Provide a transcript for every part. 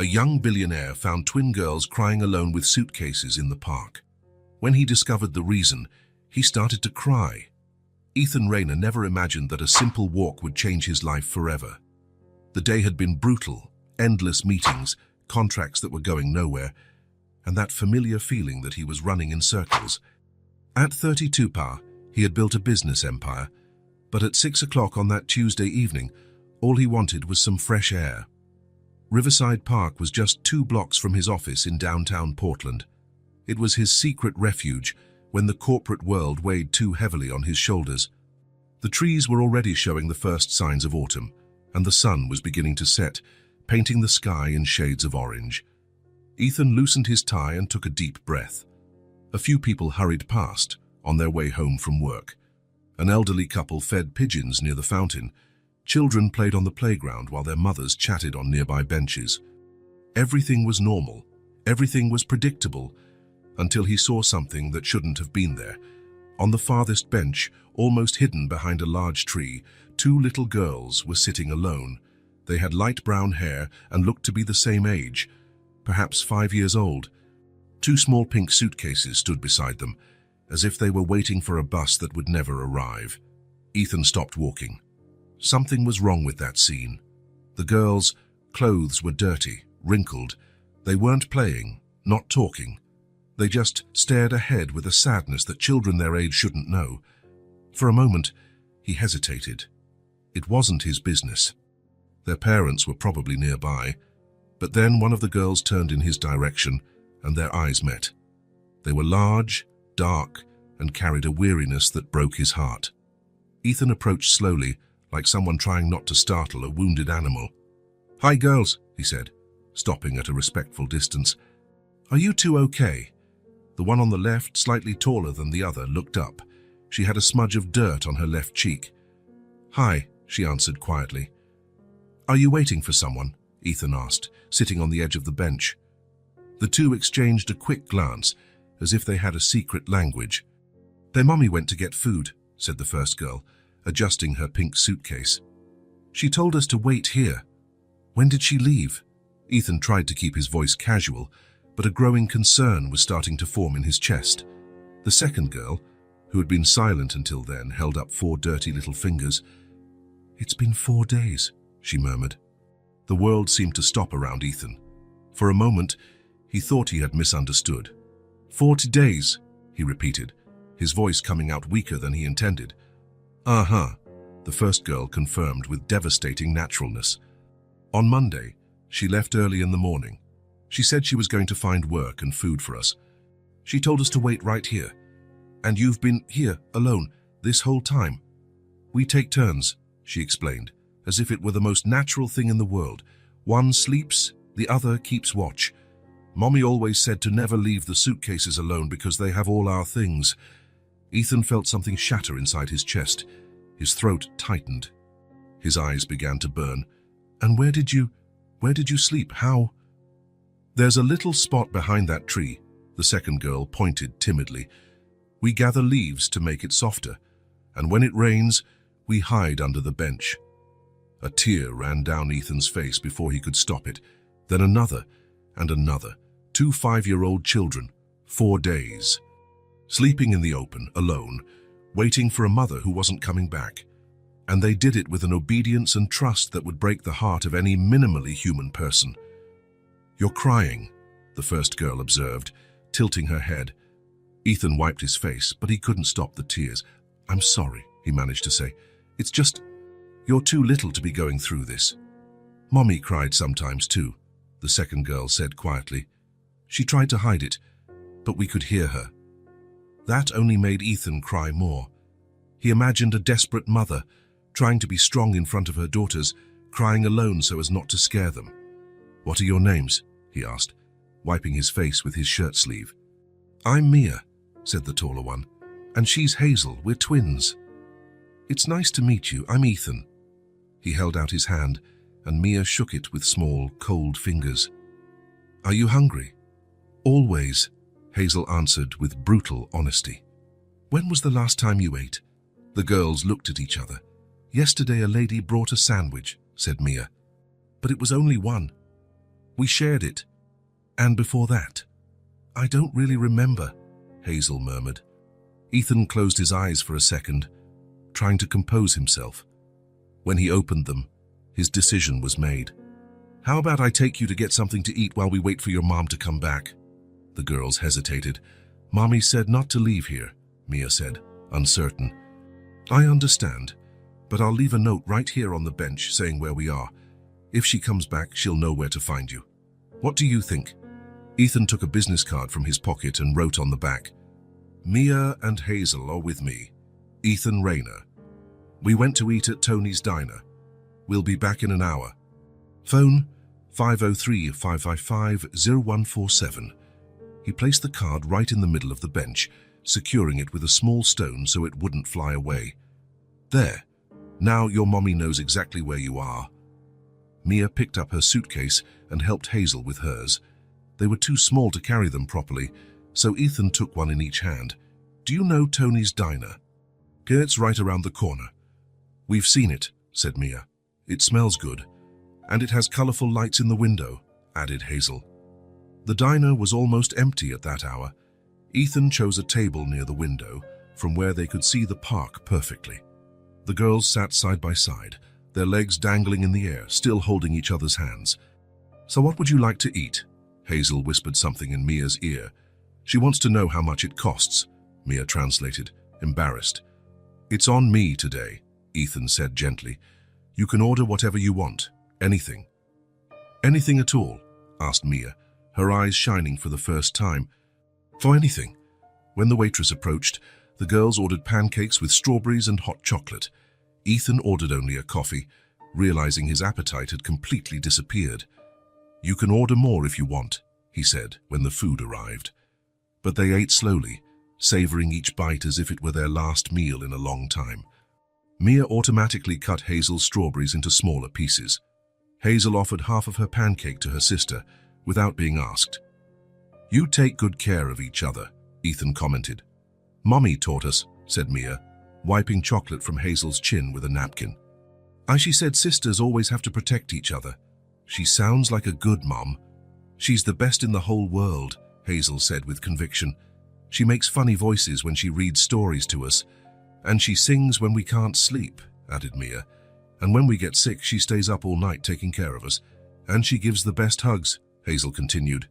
A young billionaire found twin girls crying alone with suitcases in the park. When he discovered the reason, he started to cry. Ethan Rayner never imagined that a simple walk would change his life forever. The day had been brutal, endless meetings, contracts that were going nowhere, and that familiar feeling that he was running in circles. At 32 he had built a business empire, but at 6 o'clock on that Tuesday evening, all he wanted was some fresh air. Riverside Park was just 2 blocks from his office in downtown Portland. It was his secret refuge when the corporate world weighed too heavily on his shoulders. The trees were already showing the first signs of autumn, and the sun was beginning to set, painting the sky in shades of orange. Ethan loosened his tie and took a deep breath. A few people hurried past, on their way home from work. An elderly couple fed pigeons near the fountain. Children played on the playground while their mothers chatted on nearby benches. Everything was normal. Everything was predictable, until he saw something that shouldn't have been there. On the farthest bench, almost hidden behind a large tree, 2 little girls were sitting alone. They had light brown hair and looked to be the same age, perhaps 5 years old. 2 small pink suitcases stood beside them, as if they were waiting for a bus that would never arrive. Ethan stopped walking. Something was wrong with that scene. The girls' clothes were dirty, wrinkled. They weren't playing, not talking. They just stared ahead with a sadness that children their age shouldn't know. For a moment, he hesitated. It wasn't his business. Their parents were probably nearby, but then one of the girls turned in his direction, and their eyes met. They were large, dark, and carried a weariness that broke his heart. Ethan approached slowly, like someone trying not to startle a wounded animal. "Hi, girls," he said, stopping at a respectful distance. "Are you 2 okay?" The one on the left, slightly taller than the other, looked up. She had a smudge of dirt on her left cheek. "Hi," she answered quietly. "Are you waiting for someone?" Ethan asked, sitting on the edge of the bench. The 2 exchanged a quick glance, as if they had a secret language. "Their mommy went to get food," said the first girl, adjusting her pink suitcase. "She told us to wait here." "When did she leave?" Ethan tried to keep his voice casual, but a growing concern was starting to form in his chest. The second girl, who had been silent until then, held up 4 dirty little fingers. "It's been 4 days," she murmured. The world seemed to stop around Ethan. For a moment, he thought he had misunderstood. 40 days, he repeated, his voice coming out weaker than he intended. "Uh-huh," the first girl confirmed with devastating naturalness. "On Monday, she left early in the morning. She said she was going to find work and food for us. She told us to wait right here. And you've been here, alone, this whole time." "We take turns," she explained, as if it were the most natural thing in the world. "One sleeps, the other keeps watch. Mommy always said to never leave the suitcases alone because they have all our things." Ethan felt something shatter inside his chest. His throat tightened. His eyes began to burn. "And where did you sleep? How?" "There's a little spot behind that tree," the second girl pointed timidly. "We gather leaves to make it softer, and when it rains, we hide under the bench." A tear ran down Ethan's face before he could stop it. Then another and another. 2 5-year-old children, 4 days. Sleeping in the open, alone, waiting for a mother who wasn't coming back. And they did it with an obedience and trust that would break the heart of any minimally human person. "You're crying," the first girl observed, tilting her head. Ethan wiped his face, but he couldn't stop the tears. "I'm sorry," he managed to say. "It's just, you're too little to be going through this." "Mommy cried sometimes too," the second girl said quietly. "She tried to hide it, but we could hear her." That only made Ethan cry more. He imagined a desperate mother, trying to be strong in front of her daughters, crying alone so as not to scare them. "What are your names?" he asked, wiping his face with his shirt sleeve. "I'm Mia," said the taller one. "And she's Hazel. We're twins." "It's nice to meet you. I'm Ethan." He held out his hand, and Mia shook it with small, cold fingers. "Are you hungry?" "Always," Hazel answered with brutal honesty. "When was the last time you ate?" The girls looked at each other. "Yesterday a lady brought a sandwich," said Mia. "But it was only one." We shared it. And before that? I don't really remember, Hazel murmured. Ethan closed his eyes for a second, trying to compose himself. When he opened them, his decision was made. How about I take you to get something to eat while we wait for your mom to come back? The girls hesitated. Mommy said not to leave here, Mia said, uncertain. I understand, but I'll leave a note right here on the bench saying where we are. If she comes back, she'll know where to find you. What do you think? Ethan took a business card from his pocket and wrote on the back, Mia and Hazel are with me. Ethan Rayner. We went to eat at Tony's Diner. We'll be back in an hour. Phone 503-555-0147. He placed the card right in the middle of the bench, securing it with a small stone so it wouldn't fly away. There. Now your mommy knows exactly where you are. Mia picked up her suitcase and helped Hazel with hers. They were too small to carry them properly, so Ethan took one in each hand. Do you know Tony's Diner? It's right around the corner. We've seen it, said Mia. It smells good. And it has colorful lights in the window, added Hazel. The diner was almost empty at that hour. Ethan chose a table near the window, from where they could see the park perfectly. The girls sat side by side, their legs dangling in the air, still holding each other's hands. So what would you like to eat? Hazel whispered something in Mia's ear. She wants to know how much it costs, Mia translated, embarrassed. It's on me today, Ethan said gently. You can order whatever you want, anything. Anything at all? Asked Mia, her eyes shining for the first time. For anything. When the waitress approached, the girls ordered pancakes with strawberries and hot chocolate. Ethan ordered only a coffee, realizing his appetite had completely disappeared. You can order more if you want, he said when the food arrived. But they ate slowly, savoring each bite as if it were their last meal in a long time. Mia automatically cut Hazel's strawberries into smaller pieces. Hazel offered half of her pancake to her sister, without being asked. You take good care of each other, Ethan commented. Mommy taught us, said Mia, wiping chocolate from Hazel's chin with a napkin. She said sisters always have to protect each other. She sounds like a good mom. She's the best in the whole world, Hazel said with conviction. She makes funny voices when she reads stories to us, and she sings when we can't sleep, added Mia. And when we get sick, she stays up all night taking care of us. And she gives the best hugs, Hazel continued.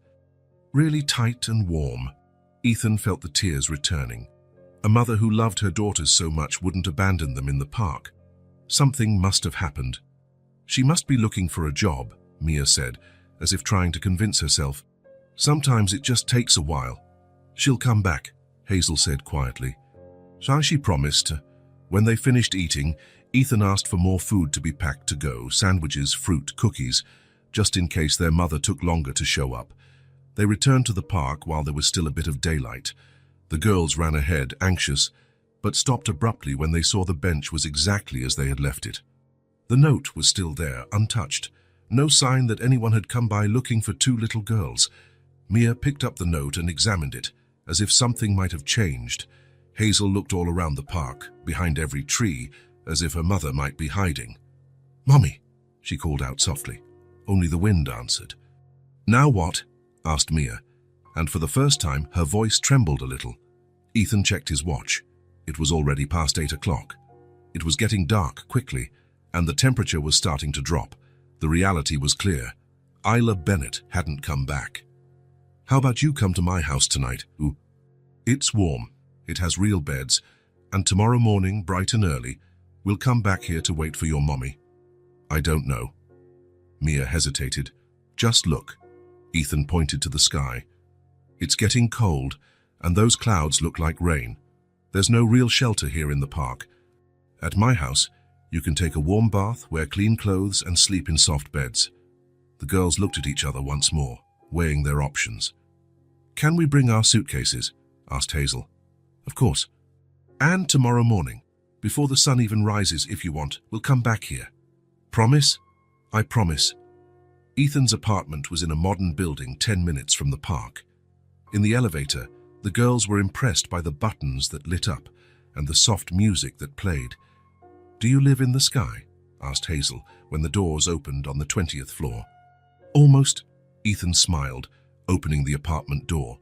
Really tight and warm. Ethan felt the tears returning. A mother who loved her daughters so much wouldn't abandon them in the park. Something must have happened. She must be looking for a job, Mia said, as if trying to convince herself. Sometimes it just takes a while. She'll come back, Hazel said quietly. She promised. When they finished eating, Ethan asked for more food to be packed to go, sandwiches, fruit, cookies, just in case their mother took longer to show up. They returned to the park while there was still a bit of daylight. The girls ran ahead, anxious, but stopped abruptly when they saw the bench was exactly as they had left it. The note was still there, untouched. No sign that anyone had come by looking for two little girls. Mia picked up the note and examined it, as if something might have changed. Hazel looked all around the park, behind every tree, as if her mother might be hiding. Mommy, she called out softly. Only the wind answered. Now what? Asked Mia, and for the first time her voice trembled a little. Ethan checked his watch. It was already past 8 o'clock. It was getting dark quickly, and the temperature was starting to drop. The reality was clear. Isla Bennett hadn't come back. How about you come to my house tonight? Ooh. It's warm. It has real beds, and tomorrow morning, bright and early, we'll come back here to wait for your mommy. I don't know. Mia hesitated. Just look. Ethan pointed to the sky. It's getting cold, and those clouds look like rain. There's no real shelter here in the park. At my house, you can take a warm bath, wear clean clothes, and sleep in soft beds. The girls looked at each other once more, weighing their options. Can we bring our suitcases? Asked Hazel. Of course. And tomorrow morning, before the sun even rises if you want, we'll come back here. Promise? I promise. Ethan's apartment was in a modern building 10 minutes from the park. In the elevator, the girls were impressed by the buttons that lit up and the soft music that played. Do you live in the sky? Asked Hazel when the doors opened on the 20th floor. Almost. Ethan smiled, opening the apartment door.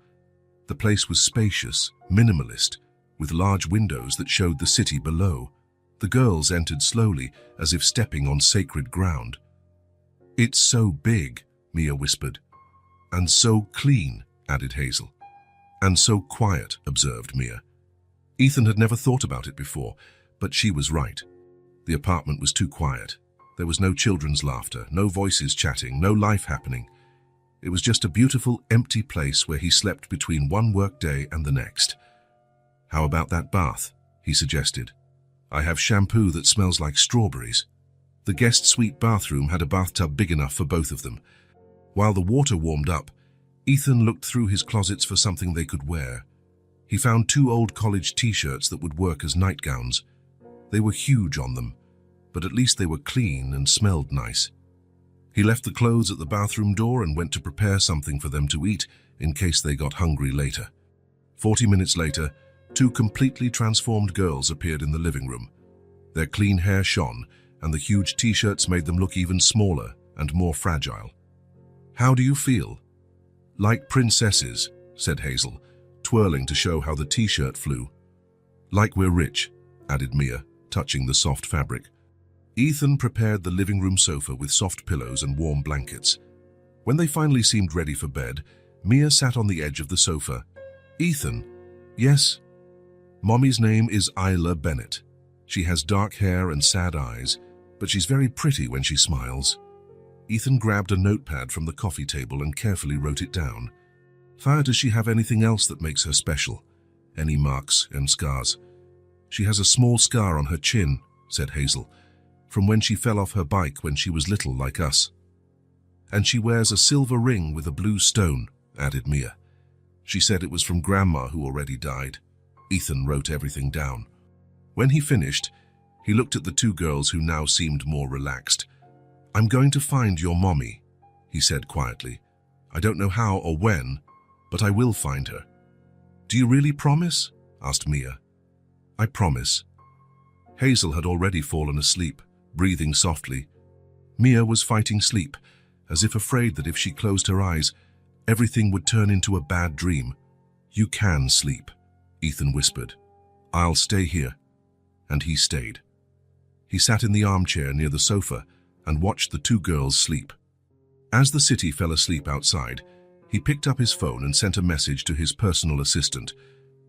The place was spacious, minimalist, with large windows that showed the city below. The girls entered slowly, as if stepping on sacred ground. "It's so big," Mia whispered. "And so clean," added Hazel. "And so quiet," observed Mia. Ethan had never thought about it before, but she was right. The apartment was too quiet. There was no children's laughter, no voices chatting, no life happening. It was just a beautiful, empty place where he slept between one workday and the next. "How about that bath?" he suggested. "I have shampoo that smells like strawberries." The guest suite bathroom had a bathtub big enough for both of them. While the water warmed up, Ethan looked through his closets for something they could wear. He found 2 old college t-shirts that would work as nightgowns. They were huge on them, but at least they were clean and smelled nice. He left the clothes at the bathroom door and went to prepare something for them to eat in case they got hungry later. 40 minutes later, 2 completely transformed girls appeared in the living room. Their clean hair shone, and the huge t-shirts made them look even smaller and more fragile. "How do you feel?" "Like princesses," said Hazel, twirling to show how the t-shirt flew. "Like we're rich," added Mia, touching the soft fabric. Ethan prepared the living room sofa with soft pillows and warm blankets. When they finally seemed ready for bed, Mia sat on the edge of the sofa. "Ethan." "Yes?" "Mommy's name is Isla Bennett. She has dark hair and sad eyes, but she's very pretty when she smiles." Ethan grabbed a notepad from the coffee table and carefully wrote it down. "Fire, does she have anything else that makes her special? Any marks and scars?" "She has a small scar on her chin," said Hazel, "from when she fell off her bike when she was little like us." "And she wears a silver ring with a blue stone," added Mia. "She said it was from Grandma, who already died." Ethan wrote everything down. When he finished, he looked at the 2 girls who now seemed more relaxed. "I'm going to find your mommy," he said quietly. "I don't know how or when, but I will find her." "Do you really promise?" asked Mia. "I promise." Hazel had already fallen asleep, breathing softly. Mia was fighting sleep, as if afraid that if she closed her eyes, everything would turn into a bad dream. "You can sleep," Ethan whispered. "I'll stay here." And he stayed. He sat in the armchair near the sofa and watched the 2 girls sleep. As the city fell asleep outside, he picked up his phone and sent a message to his personal assistant.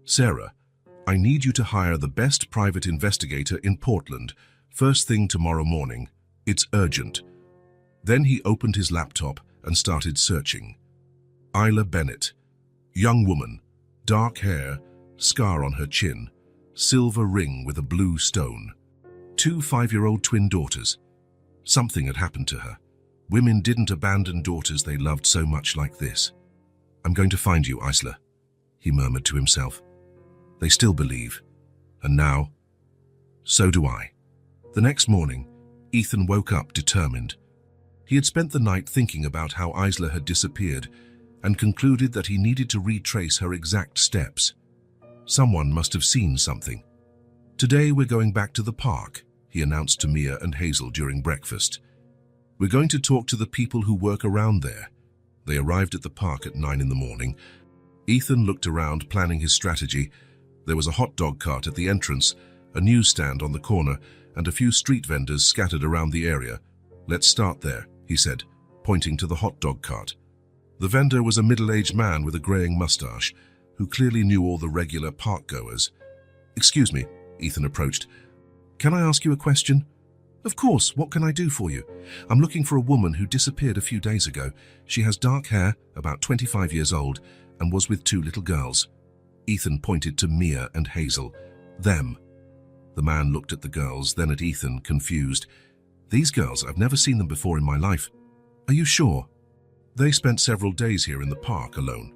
"Sarah, I need you to hire the best private investigator in Portland, first thing tomorrow morning. It's urgent." Then he opened his laptop and started searching. Isla Bennett. Young woman, dark hair, scar on her chin, silver ring with a blue stone. 2 5-year-old twin daughters. Something had happened to her. Women didn't abandon daughters they loved so much like this. "I'm going to find you, Isla," he murmured to himself. "They still believe. And now, so do I." The next morning, Ethan woke up determined. He had spent the night thinking about how Isla had disappeared and concluded that he needed to retrace her exact steps. Someone must have seen something. "Today we're going back to the park," he announced to Mia and Hazel during breakfast. "We're going to talk to the people who work around there." They arrived at the park at 9 in the morning. Ethan looked around, planning his strategy. There was a hot dog cart at the entrance, a newsstand on the corner, and a few street vendors scattered around the area. "Let's start there," he said, pointing to the hot dog cart. The vendor was a middle-aged man with a graying mustache, who clearly knew all the regular park-goers. "Excuse me," Ethan approached. "Can I ask you a question?" "Of course, what can I do for you?" "I'm looking for a woman who disappeared a few days ago. She has dark hair, about 25 years old, and was with 2 little girls." Ethan pointed to Mia and Hazel. "Them." The man looked at the girls, then at Ethan, confused. "These girls, I've never seen them before in my life. Are you sure?" "They spent several days here in the park alone."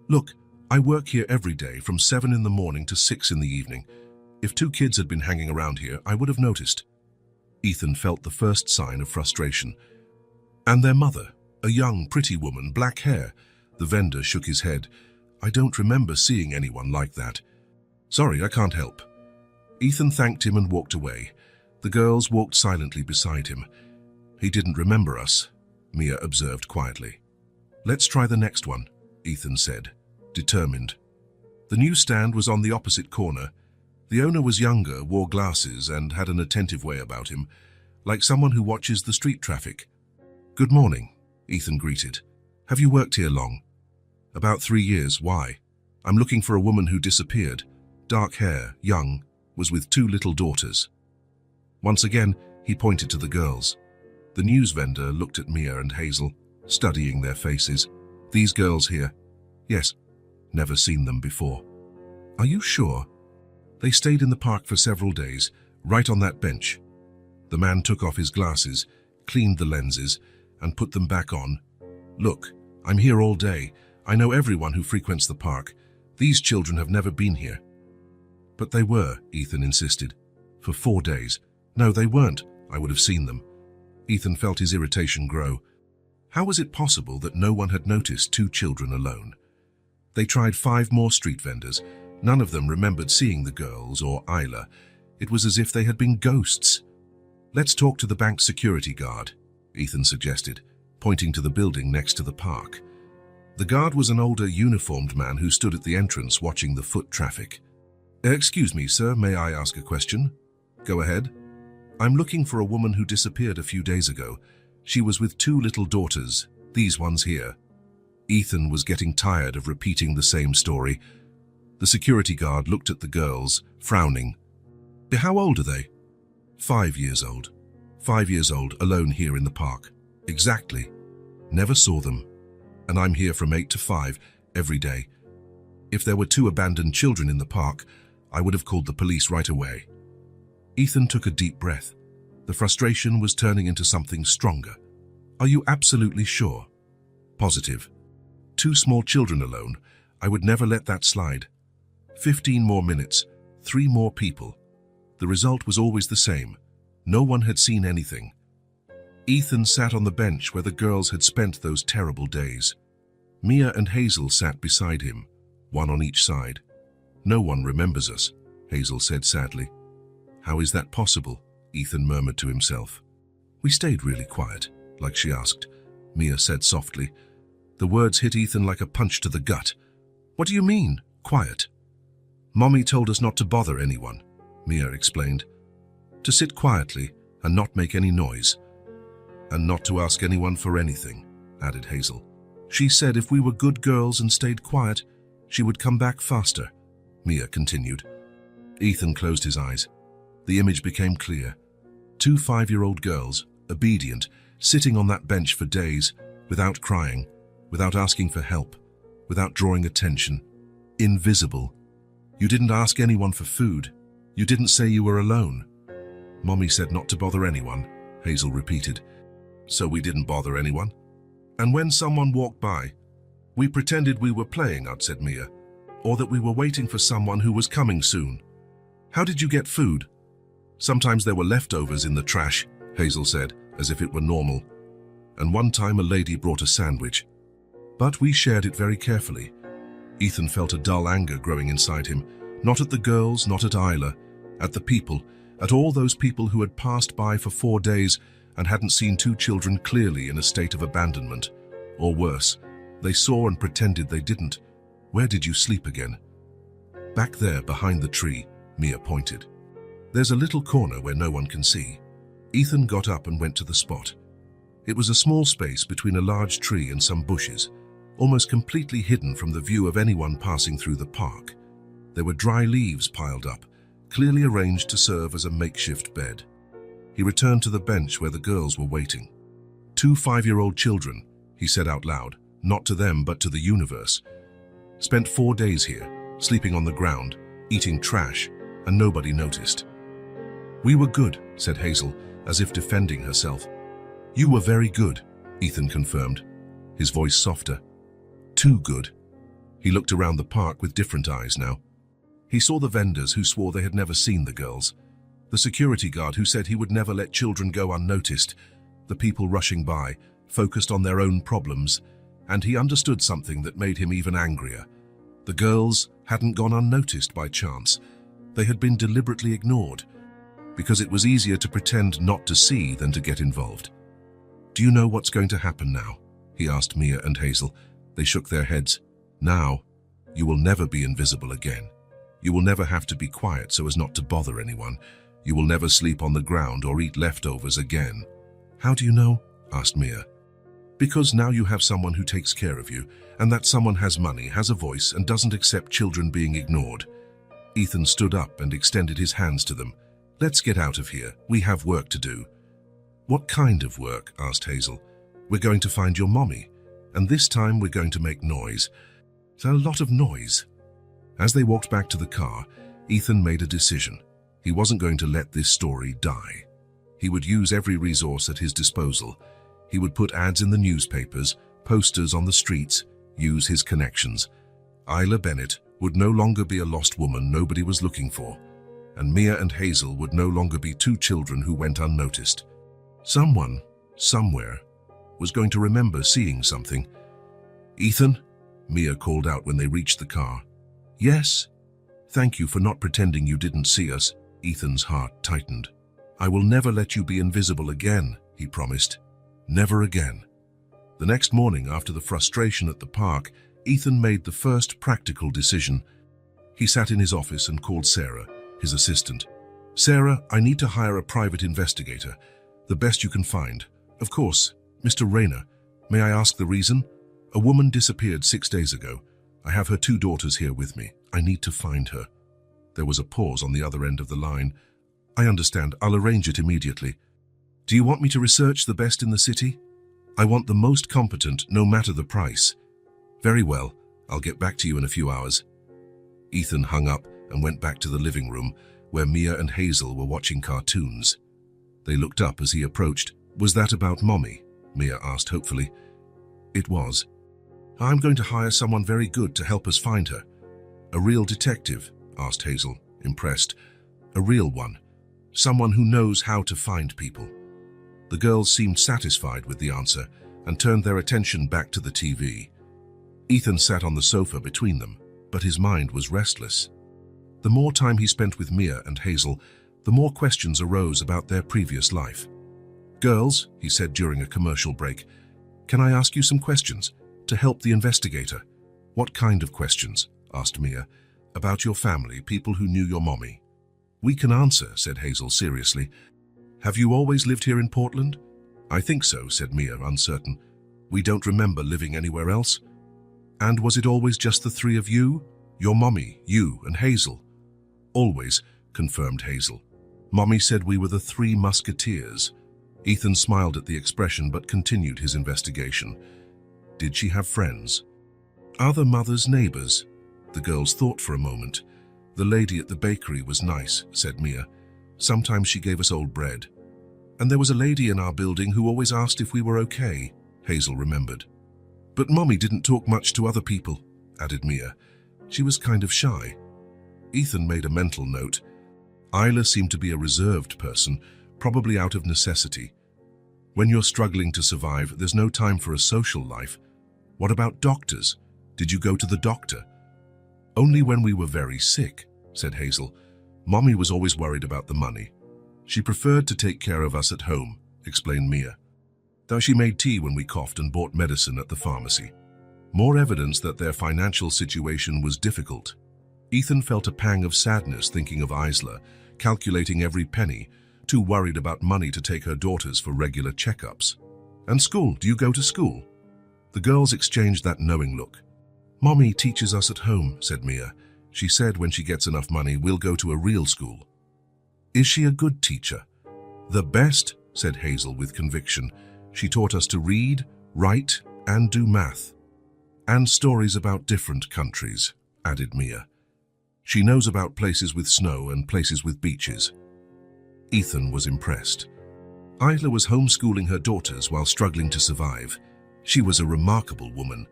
"Look, I work here every day from 7 in the morning to 6 in the evening. If 2 kids had been hanging around here, I would have noticed." Ethan felt the first sign of frustration. "And their mother, a young, pretty woman, black hair." The vendor shook his head. "I don't remember seeing anyone like that." "Sorry, I can't help." Ethan thanked him and walked away. The girls walked silently beside him. "He didn't remember us," Mia observed quietly. Let's try the next one, Ethan said, determined. The newsstand was on the opposite corner. The owner was younger, wore glasses, and had an attentive way about him, like someone who watches the street traffic. "Good morning," Ethan greeted. "Have you worked here long?" "About 3 years. Why?" "I'm looking for a woman who disappeared. Dark hair, young, was with 2 little daughters." Once again, he pointed to the girls. The news vendor looked at Mia and Hazel, studying their faces. "These girls here?" "Yes. Never seen them before." "Are you sure?" "They stayed in the park for several days, right on that bench." The man took off his glasses, cleaned the lenses, and put them back on. "Look, I'm here all day. I know everyone who frequents the park. These children have never been here." "But they were," Ethan insisted. "For 4 days." "No, they weren't. I would have seen them." Ethan felt his irritation grow. How was it possible that no one had noticed 2 children alone? They tried 5 more street vendors. None of them remembered seeing the girls or Isla. It was as if they had been ghosts. "Let's talk to the bank security guard," Ethan suggested, pointing to the building next to the park. The guard was an older, uniformed man who stood at the entrance watching the foot traffic. "Excuse me, sir, may I ask a question?" "Go ahead." "I'm looking for a woman who disappeared a few days ago. She was with 2 little daughters, these ones here." Ethan was getting tired of repeating the same story. The security guard looked at the girls, frowning. "How old are they?" 5 years old. 5 years old, alone here in the park." "Exactly. Never saw them. And I'm here from 8 to 5 every day. If there were 2 abandoned children in the park, I would have called the police right away." Ethan took a deep breath. The frustration was turning into something stronger. "Are you absolutely sure?" "Positive. 2 small children alone. I would never let that slide. 15 more minutes, 3 more people. The result was always the same. No one had seen anything." Ethan sat on the bench where the girls had spent those terrible days. Mia and Hazel sat beside him, one on each side. "No one remembers us," Hazel said sadly. "How is that possible?" Ethan murmured to himself. "We stayed really quiet, like she asked," Mia said softly. The words hit Ethan like a punch to the gut. "What do you mean, quiet?" "Mommy told us not to bother anyone," Mia explained. "To sit quietly and not make any noise. And not to ask anyone for anything," added Hazel. "She said if we were good girls and stayed quiet, she would come back faster," Mia continued. Ethan closed his eyes. The image became clear. 2 5-year-old girls, obedient, sitting on that bench for days, without crying, without asking for help, without drawing attention. Invisible. "You didn't ask anyone for food. You didn't say you were alone." "Mommy said not to bother anyone," Hazel repeated. "So we didn't bother anyone. And when someone walked by, we pretended we were playing out," said Mia, "or that we were waiting for someone who was coming soon." "How did you get food?" "Sometimes there were leftovers in the trash," Hazel said, as if it were normal. "And one time a lady brought a sandwich. But we shared it very carefully." Ethan felt a dull anger growing inside him, not at the girls, not at Isla, at the people, at all those people who had passed by for 4 days and hadn't seen 2 children clearly in a state of abandonment. Or worse, they saw and pretended they didn't. "Where did you sleep again?" "Back there, behind the tree," Mia pointed. "There's a little corner where no one can see." Ethan got up and went to the spot. It was a small space between a large tree and some bushes, almost completely hidden from the view of anyone passing through the park. There were dry leaves piled up, clearly arranged to serve as a makeshift bed. He returned to the bench where the girls were waiting. 2 5-year-old children, he said out loud, not to them but to the universe. Spent 4 days here, sleeping on the ground, eating trash, and nobody noticed. "We were good," said Hazel, as if defending herself. "You were very good," Ethan confirmed, his voice softer. "Too good." He looked around the park with different eyes now. He saw the vendors who swore they had never seen the girls, the security guard who said he would never let children go unnoticed, the people rushing by, focused on their own problems, and he understood something that made him even angrier. The girls hadn't gone unnoticed by chance. They had been deliberately ignored, because it was easier to pretend not to see than to get involved. "Do you know what's going to happen now?" he asked Mia and Hazel. They shook their heads. Now, you will never be invisible again. You will never have to be quiet so as not to bother anyone. You will never sleep on the ground or eat leftovers again. How do you know? Asked Mia. Because now you have someone who takes care of you, and that someone has money, has a voice, and doesn't accept children being ignored. Ethan stood up and extended his hands to them. Let's get out of here. We have work to do. What kind of work? Asked Hazel. We're going to find your mommy, and this time we're going to make noise. A lot of noise. As they walked back to the car, Ethan made a decision. He wasn't going to let this story die. He would use every resource at his disposal. He would put ads in the newspapers, posters on the streets, use his connections. Isla Bennett would no longer be a lost woman nobody was looking for, and Mia and Hazel would no longer be two children who went unnoticed. Someone, somewhere, was going to remember seeing something. Ethan, Mia called out when they reached the car. Yes? Thank you for not pretending you didn't see us. Ethan's heart tightened. I will never let you be invisible again, he promised. Never again. The next morning, after the frustration at the park, Ethan made the first practical decision. He sat in his office and called Sarah, his assistant. Sarah, I need to hire a private investigator. The best you can find. Of course, Mr. Rayner. May I ask the reason? A woman disappeared 6 days ago. I have her 2 daughters here with me. I need to find her. There was a pause on the other end of the line. I understand. I'll arrange it immediately. Do you want me to research the best in the city? I want the most competent, no matter the price. Very well. I'll get back to you in a few hours. Ethan hung up and went back to the living room, where Mia and Hazel were watching cartoons. They looked up as he approached. Was that about Mommy? Mia asked hopefully. It was. I'm going to hire someone very good to help us find her. A real detective? Asked Hazel, impressed. A real one. Someone who knows how to find people. The girls seemed satisfied with the answer and turned their attention back to the TV. Ethan sat on the sofa between them, but his mind was restless. The more time he spent with Mia and Hazel, the more questions arose about their previous life. Girls, he said during a commercial break, can I ask you some questions to help the investigator? What kind of questions? Asked Mia. About your family, people who knew your mommy. We can answer, said Hazel seriously. Have you always lived here in Portland? I think so, said Mia, uncertain. We don't remember living anywhere else. And was it always just the 3 of you? Your mommy, you, and Hazel? Always, confirmed Hazel. Mommy said we were the 3 musketeers. Ethan smiled at the expression but continued his investigation. Did she have friends? Other mothers' neighbors? The girls thought for a moment. The lady at the bakery was nice, said Mia. Sometimes she gave us old bread. And there was a lady in our building who always asked if we were okay, Hazel remembered. But Mommy didn't talk much to other people, added Mia. She was kind of shy. Ethan made a mental note. Isla seemed to be a reserved person, probably out of necessity. When you're struggling to survive, there's no time for a social life. What about doctors? Did you go to the doctor? Only when we were very sick, said Hazel. Mommy was always worried about the money. She preferred to take care of us at home, explained Mia. Though she made tea when we coughed and bought medicine at the pharmacy. More evidence that their financial situation was difficult. Ethan felt a pang of sadness thinking of Isla, calculating every penny, too worried about money to take her daughters for regular checkups. And school, do you go to school? The girls exchanged that knowing look. Mommy teaches us at home, said Mia. She said when she gets enough money, we'll go to a real school. Is she a good teacher? The best, said Hazel with conviction. She taught us to read, write, and do math. And stories about different countries, added Mia. She knows about places with snow and places with beaches. Ethan was impressed. Isla was homeschooling her daughters while struggling to survive. She was a remarkable woman.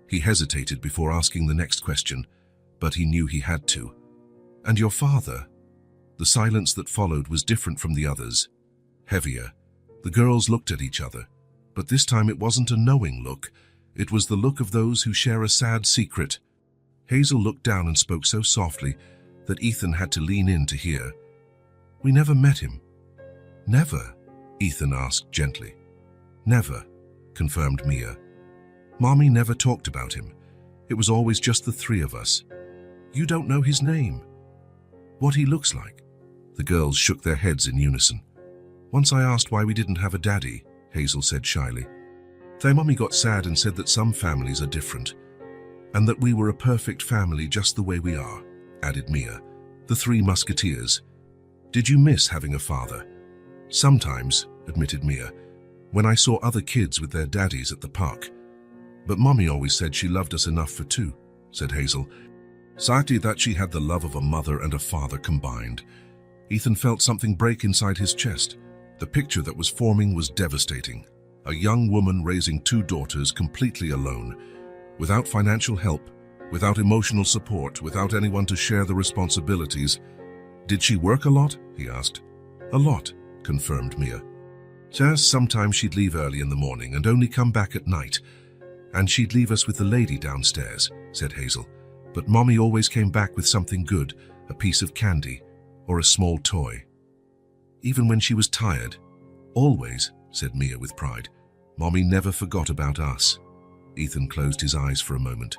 He hesitated before asking the next question, but he knew he had to. And your father? The silence that followed was different from the others, heavier. The girls looked at each other, but this time it wasn't a knowing look. It was the look of those who share a sad secret. Hazel looked down and spoke so softly that Ethan had to lean in to hear. We never met him. Never? Ethan asked gently. Never, confirmed Mia. Mommy never talked about him. It was always just the three of us. You don't know his name? What he looks like? The girls shook their heads in unison. Once I asked why we didn't have a daddy, Hazel said shyly. Their mommy got sad and said that some families are different, and that we were a perfect family just the way we are, added Mia. The three musketeers. Did you miss having a father? Sometimes, admitted Mia, when I saw other kids with their daddies at the park. But Mommy always said she loved us enough for two, said Hazel. Sadly that she had the love of a mother and a father combined. Ethan felt something break inside his chest. The picture that was forming was devastating. A young woman raising two daughters completely alone, without financial help, without emotional support, without anyone to share the responsibilities. Did she work a lot? He asked. A lot, confirmed Mia. Just sometimes she'd leave early in the morning and only come back at night. And she'd leave us with the lady downstairs, said Hazel. But Mommy always came back with something good, a piece of candy or a small toy. Even when she was tired. Always, said Mia with pride. Mommy never forgot about us. Ethan closed his eyes for a moment.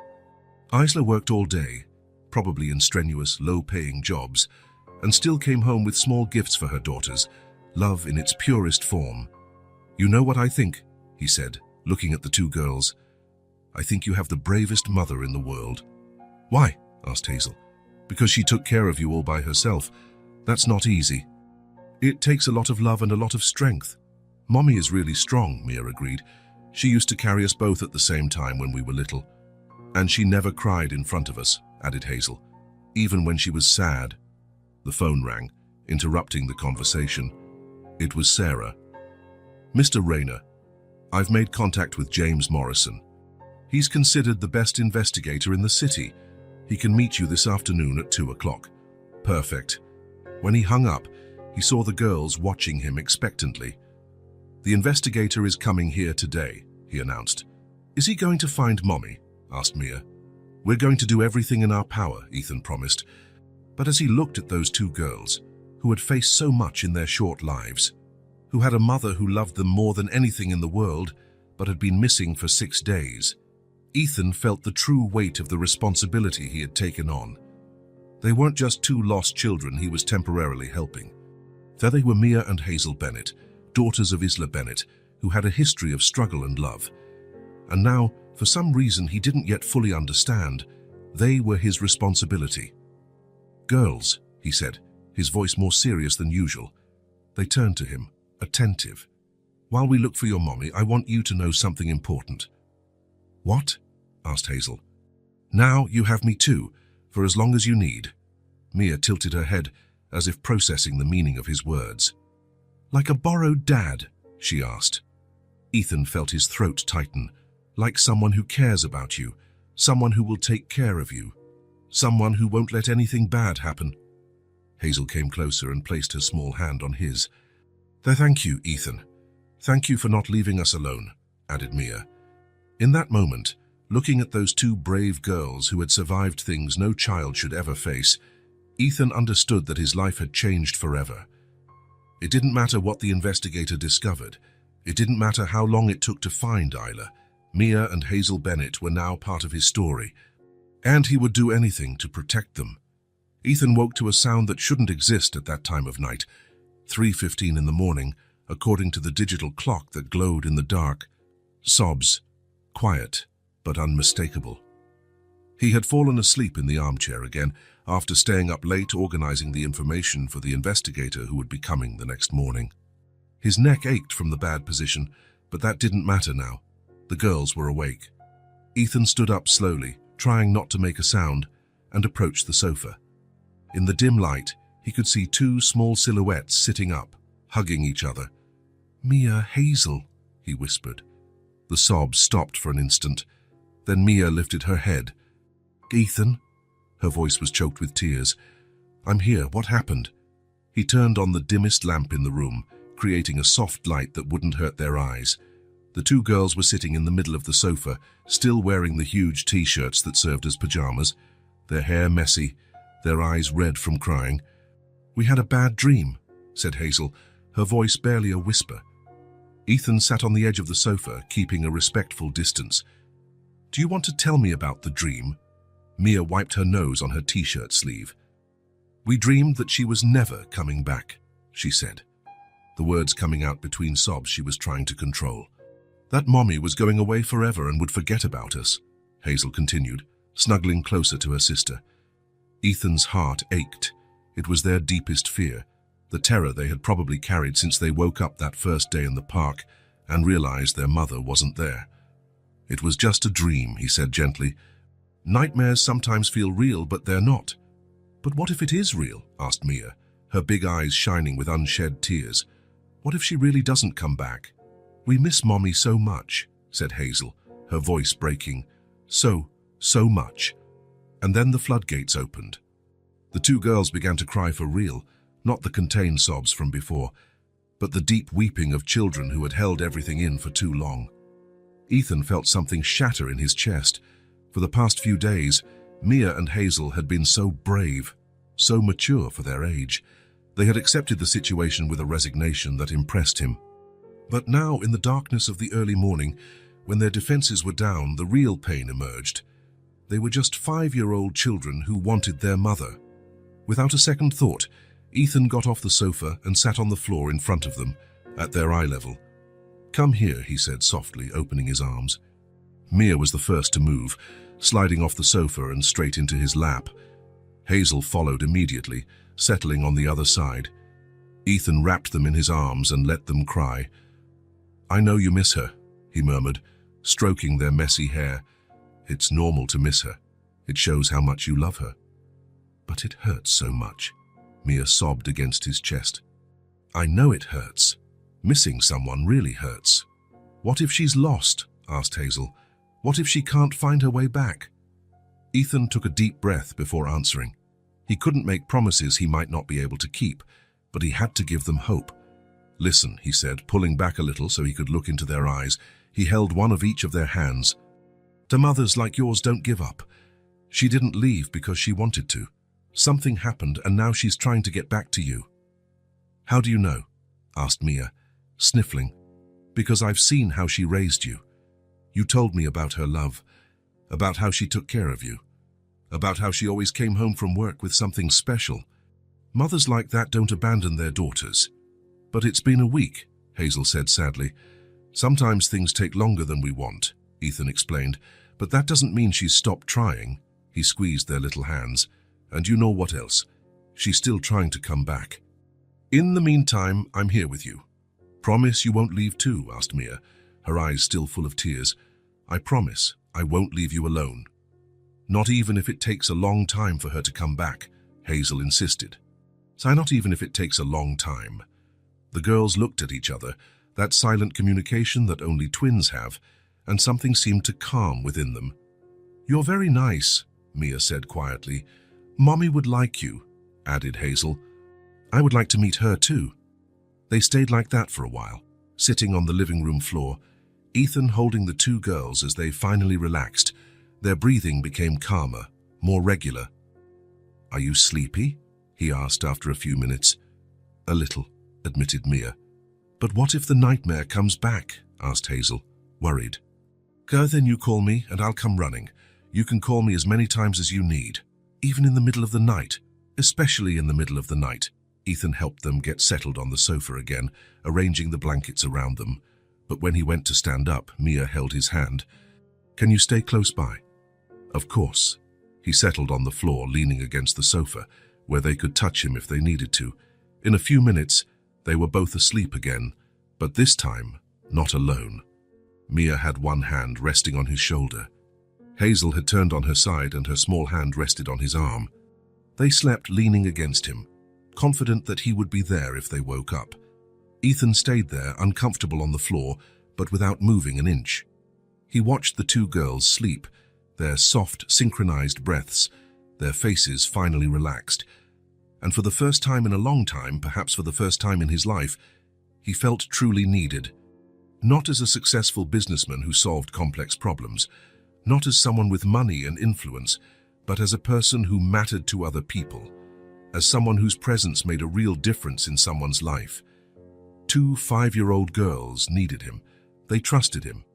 Isla worked all day, probably in strenuous, low-paying jobs, and still came home with small gifts for her daughters, love in its purest form. You know what I think, he said, looking at the two girls. I think you have the bravest mother in the world. Why? Asked Hazel. Because she took care of you all by herself. That's not easy. It takes a lot of love and a lot of strength. Mommy is really strong, Mia agreed. She used to carry us both at the same time when we were little. And she never cried in front of us, added Hazel, even when she was sad. The phone rang, interrupting the conversation. It was Sarah. Mr. Rayner, I've made contact with James Morrison. He's considered the best investigator in the city. He can meet you this afternoon at 2 o'clock. Perfect. When he hung up, he saw the girls watching him expectantly. The investigator is coming here today, he announced. Is he going to find Mommy? Asked Mia. We're going to do everything in our power, Ethan promised. But as he looked at those two girls, who had faced so much in their short lives, who had a mother who loved them more than anything in the world, but had been missing for 6 days, Ethan felt the true weight of the responsibility he had taken on. They weren't just two lost children he was temporarily helping. There they were, Mia and Hazel Bennett, daughters of Isla Bennett, who had a history of struggle and love. And now, for some reason he didn't yet fully understand, they were his responsibility. Girls, he said, his voice more serious than usual. They turned to him, attentive. While we look for your mommy, I want you to know something important. What? Asked Hazel. Now you have me too, for as long as you need. Mia tilted her head, as if processing the meaning of his words. Like a borrowed dad? She asked. Ethan felt his throat tighten, like someone who cares about you, someone who will take care of you, someone who won't let anything bad happen. Hazel came closer and placed her small hand on his. Thank you, Ethan. Thank you for not leaving us alone, added Mia. In that moment, looking at those two brave girls who had survived things no child should ever face, Ethan understood that his life had changed forever. It didn't matter what the investigator discovered. It didn't matter how long it took to find Isla. Mia and Hazel Bennett were now part of his story, and he would do anything to protect them. Ethan woke to a sound that shouldn't exist at that time of night. 3:15 in the morning, according to the digital clock that glowed in the dark. Sobs, quiet but unmistakable. He had fallen asleep in the armchair again, after staying up late organizing the information for the investigator who would be coming the next morning. His neck ached from the bad position, but that didn't matter now. The girls were awake. Ethan stood up slowly, trying not to make a sound, and approached the sofa. In the dim light, he could see two small silhouettes sitting up, hugging each other. Mia, Hazel, he whispered. The sobs stopped for an instant. Then Mia lifted her head. Ethan? Her voice was choked with tears. I'm here. What happened? He turned on the dimmest lamp in the room, creating a soft light that wouldn't hurt their eyes. The two girls were sitting in the middle of the sofa, still wearing the huge t-shirts that served as pajamas, their hair messy, their eyes red from crying. We had a bad dream, said Hazel, her voice barely a whisper. Ethan sat on the edge of the sofa, keeping a respectful distance. Do you want to tell me about the dream? Mia wiped her nose on her t-shirt sleeve. We dreamed that she was never coming back, she said, the words coming out between sobs she was trying to control. That Mommy was going away forever and would forget about us, Hazel continued, snuggling closer to her sister. Ethan's heart ached. It was their deepest fear, the terror they had probably carried since they woke up that first day in the park and realized their mother wasn't there. It was just a dream, he said gently. Nightmares sometimes feel real, but they're not. But what if it is real? Asked Mia, her big eyes shining with unshed tears. What if she really doesn't come back? We miss Mommy so much, said Hazel, her voice breaking. So much. And then the floodgates opened. The two girls began to cry for real, not the contained sobs from before, but the deep weeping of children who had held everything in for too long. Ethan felt something shatter in his chest. For the past few days, Mia and Hazel had been so brave, so mature for their age. They had accepted the situation with a resignation that impressed him. But now, in the darkness of the early morning, when their defenses were down, the real pain emerged. They were just 5-year-old children who wanted their mother. Without a second thought, Ethan got off the sofa and sat on the floor in front of them, at their eye level. Come here, he said softly, opening his arms. Mia was the first to move, sliding off the sofa and straight into his lap. Hazel followed immediately, settling on the other side. Ethan wrapped them in his arms and let them cry. I know you miss her, he murmured, stroking their messy hair. It's normal to miss her. It shows how much you love her. But it hurts so much, Mia sobbed against his chest. I know it hurts. Missing someone really hurts. What if she's lost? Asked Hazel. What if she can't find her way back? Ethan took a deep breath before answering. He couldn't make promises he might not be able to keep, but he had to give them hope. Listen, he said, pulling back a little so he could look into their eyes. He held one of each of their hands. To mothers like yours, don't give up. She didn't leave because she wanted to. Something happened and now she's trying to get back to you. How do you know? Asked Mia, sniffling. Because I've seen how she raised you. You told me about her love, about how she took care of you, about how she always came home from work with something special. Mothers like that don't abandon their daughters. But it's been a week, Hazel said sadly. Sometimes things take longer than we want, Ethan explained, but that doesn't mean she's stopped trying. He squeezed their little hands. And you know what else? She's still trying to come back. In the meantime, I'm here with you. Promise you won't leave too? Asked Mia, her eyes still full of tears. I promise I won't leave you alone. Not even if it takes a long time for her to come back, Hazel insisted. So not even if it takes a long time. The girls looked at each other, that silent communication that only twins have, and something seemed to calm within them. You're very nice, Mia said quietly. Mommy would like you, added Hazel. I would like to meet her too. They stayed like that for a while, sitting on the living room floor, Ethan holding the two girls as they finally relaxed. Their breathing became calmer, more regular. Are you sleepy? He asked after a few minutes. A little, admitted Mia. But what if the nightmare comes back? Asked Hazel, worried. Go then, you call me and I'll come running. You can call me as many times as you need, even in the middle of the night, especially in the middle of the night. Ethan helped them get settled on the sofa again, arranging the blankets around them. But when he went to stand up, Mia held his hand. Can you stay close by? Of course. He settled on the floor, leaning against the sofa, where they could touch him if they needed to. In a few minutes, they were both asleep again, but this time, not alone. Mia had one hand resting on his shoulder. Hazel had turned on her side and her small hand rested on his arm. They slept leaning against him, confident that he would be there if they woke up. Ethan stayed there, uncomfortable on the floor, but without moving an inch. He watched the two girls sleep, their soft, synchronized breaths, their faces finally relaxed. And for the first time in a long time, perhaps for the first time in his life, he felt truly needed. Not as a successful businessman who solved complex problems, not as someone with money and influence, but as a person who mattered to other people, as someone whose presence made a real difference in someone's life. 2 5-year-old girls needed him. They trusted him.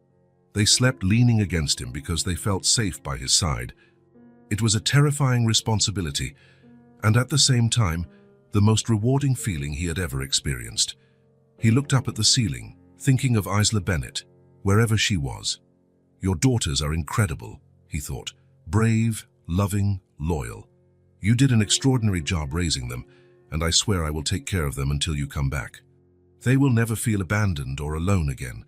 They slept leaning against him because they felt safe by his side. It was a terrifying responsibility, and at the same time, the most rewarding feeling he had ever experienced. He looked up at the ceiling, thinking of Isla Bennett, wherever she was. "Your daughters are incredible," he thought. "Brave, loving, loyal. You did an extraordinary job raising them, and I swear I will take care of them until you come back. They will never feel abandoned or alone again.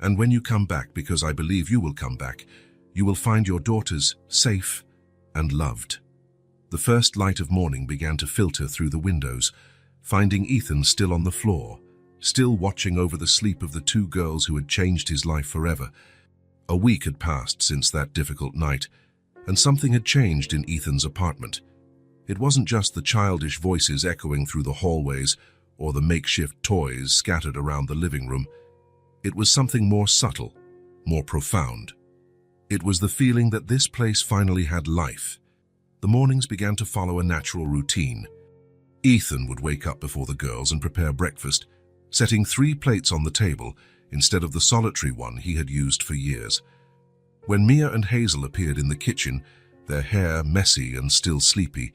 And when you come back, because I believe you will come back, you will find your daughters safe and loved." The first light of morning began to filter through the windows, finding Ethan still on the floor, still watching over the sleep of the two girls who had changed his life forever. A week had passed since that difficult night, and something had changed in Ethan's apartment. It wasn't just the childish voices echoing through the hallways or the makeshift toys scattered around the living room. It was something more subtle, more profound. It was the feeling that this place finally had life. The mornings began to follow a natural routine. Ethan would wake up before the girls and prepare breakfast, setting 3 plates on the table instead of the solitary one he had used for years. When Mia and Hazel appeared in the kitchen, their hair messy and still sleepy,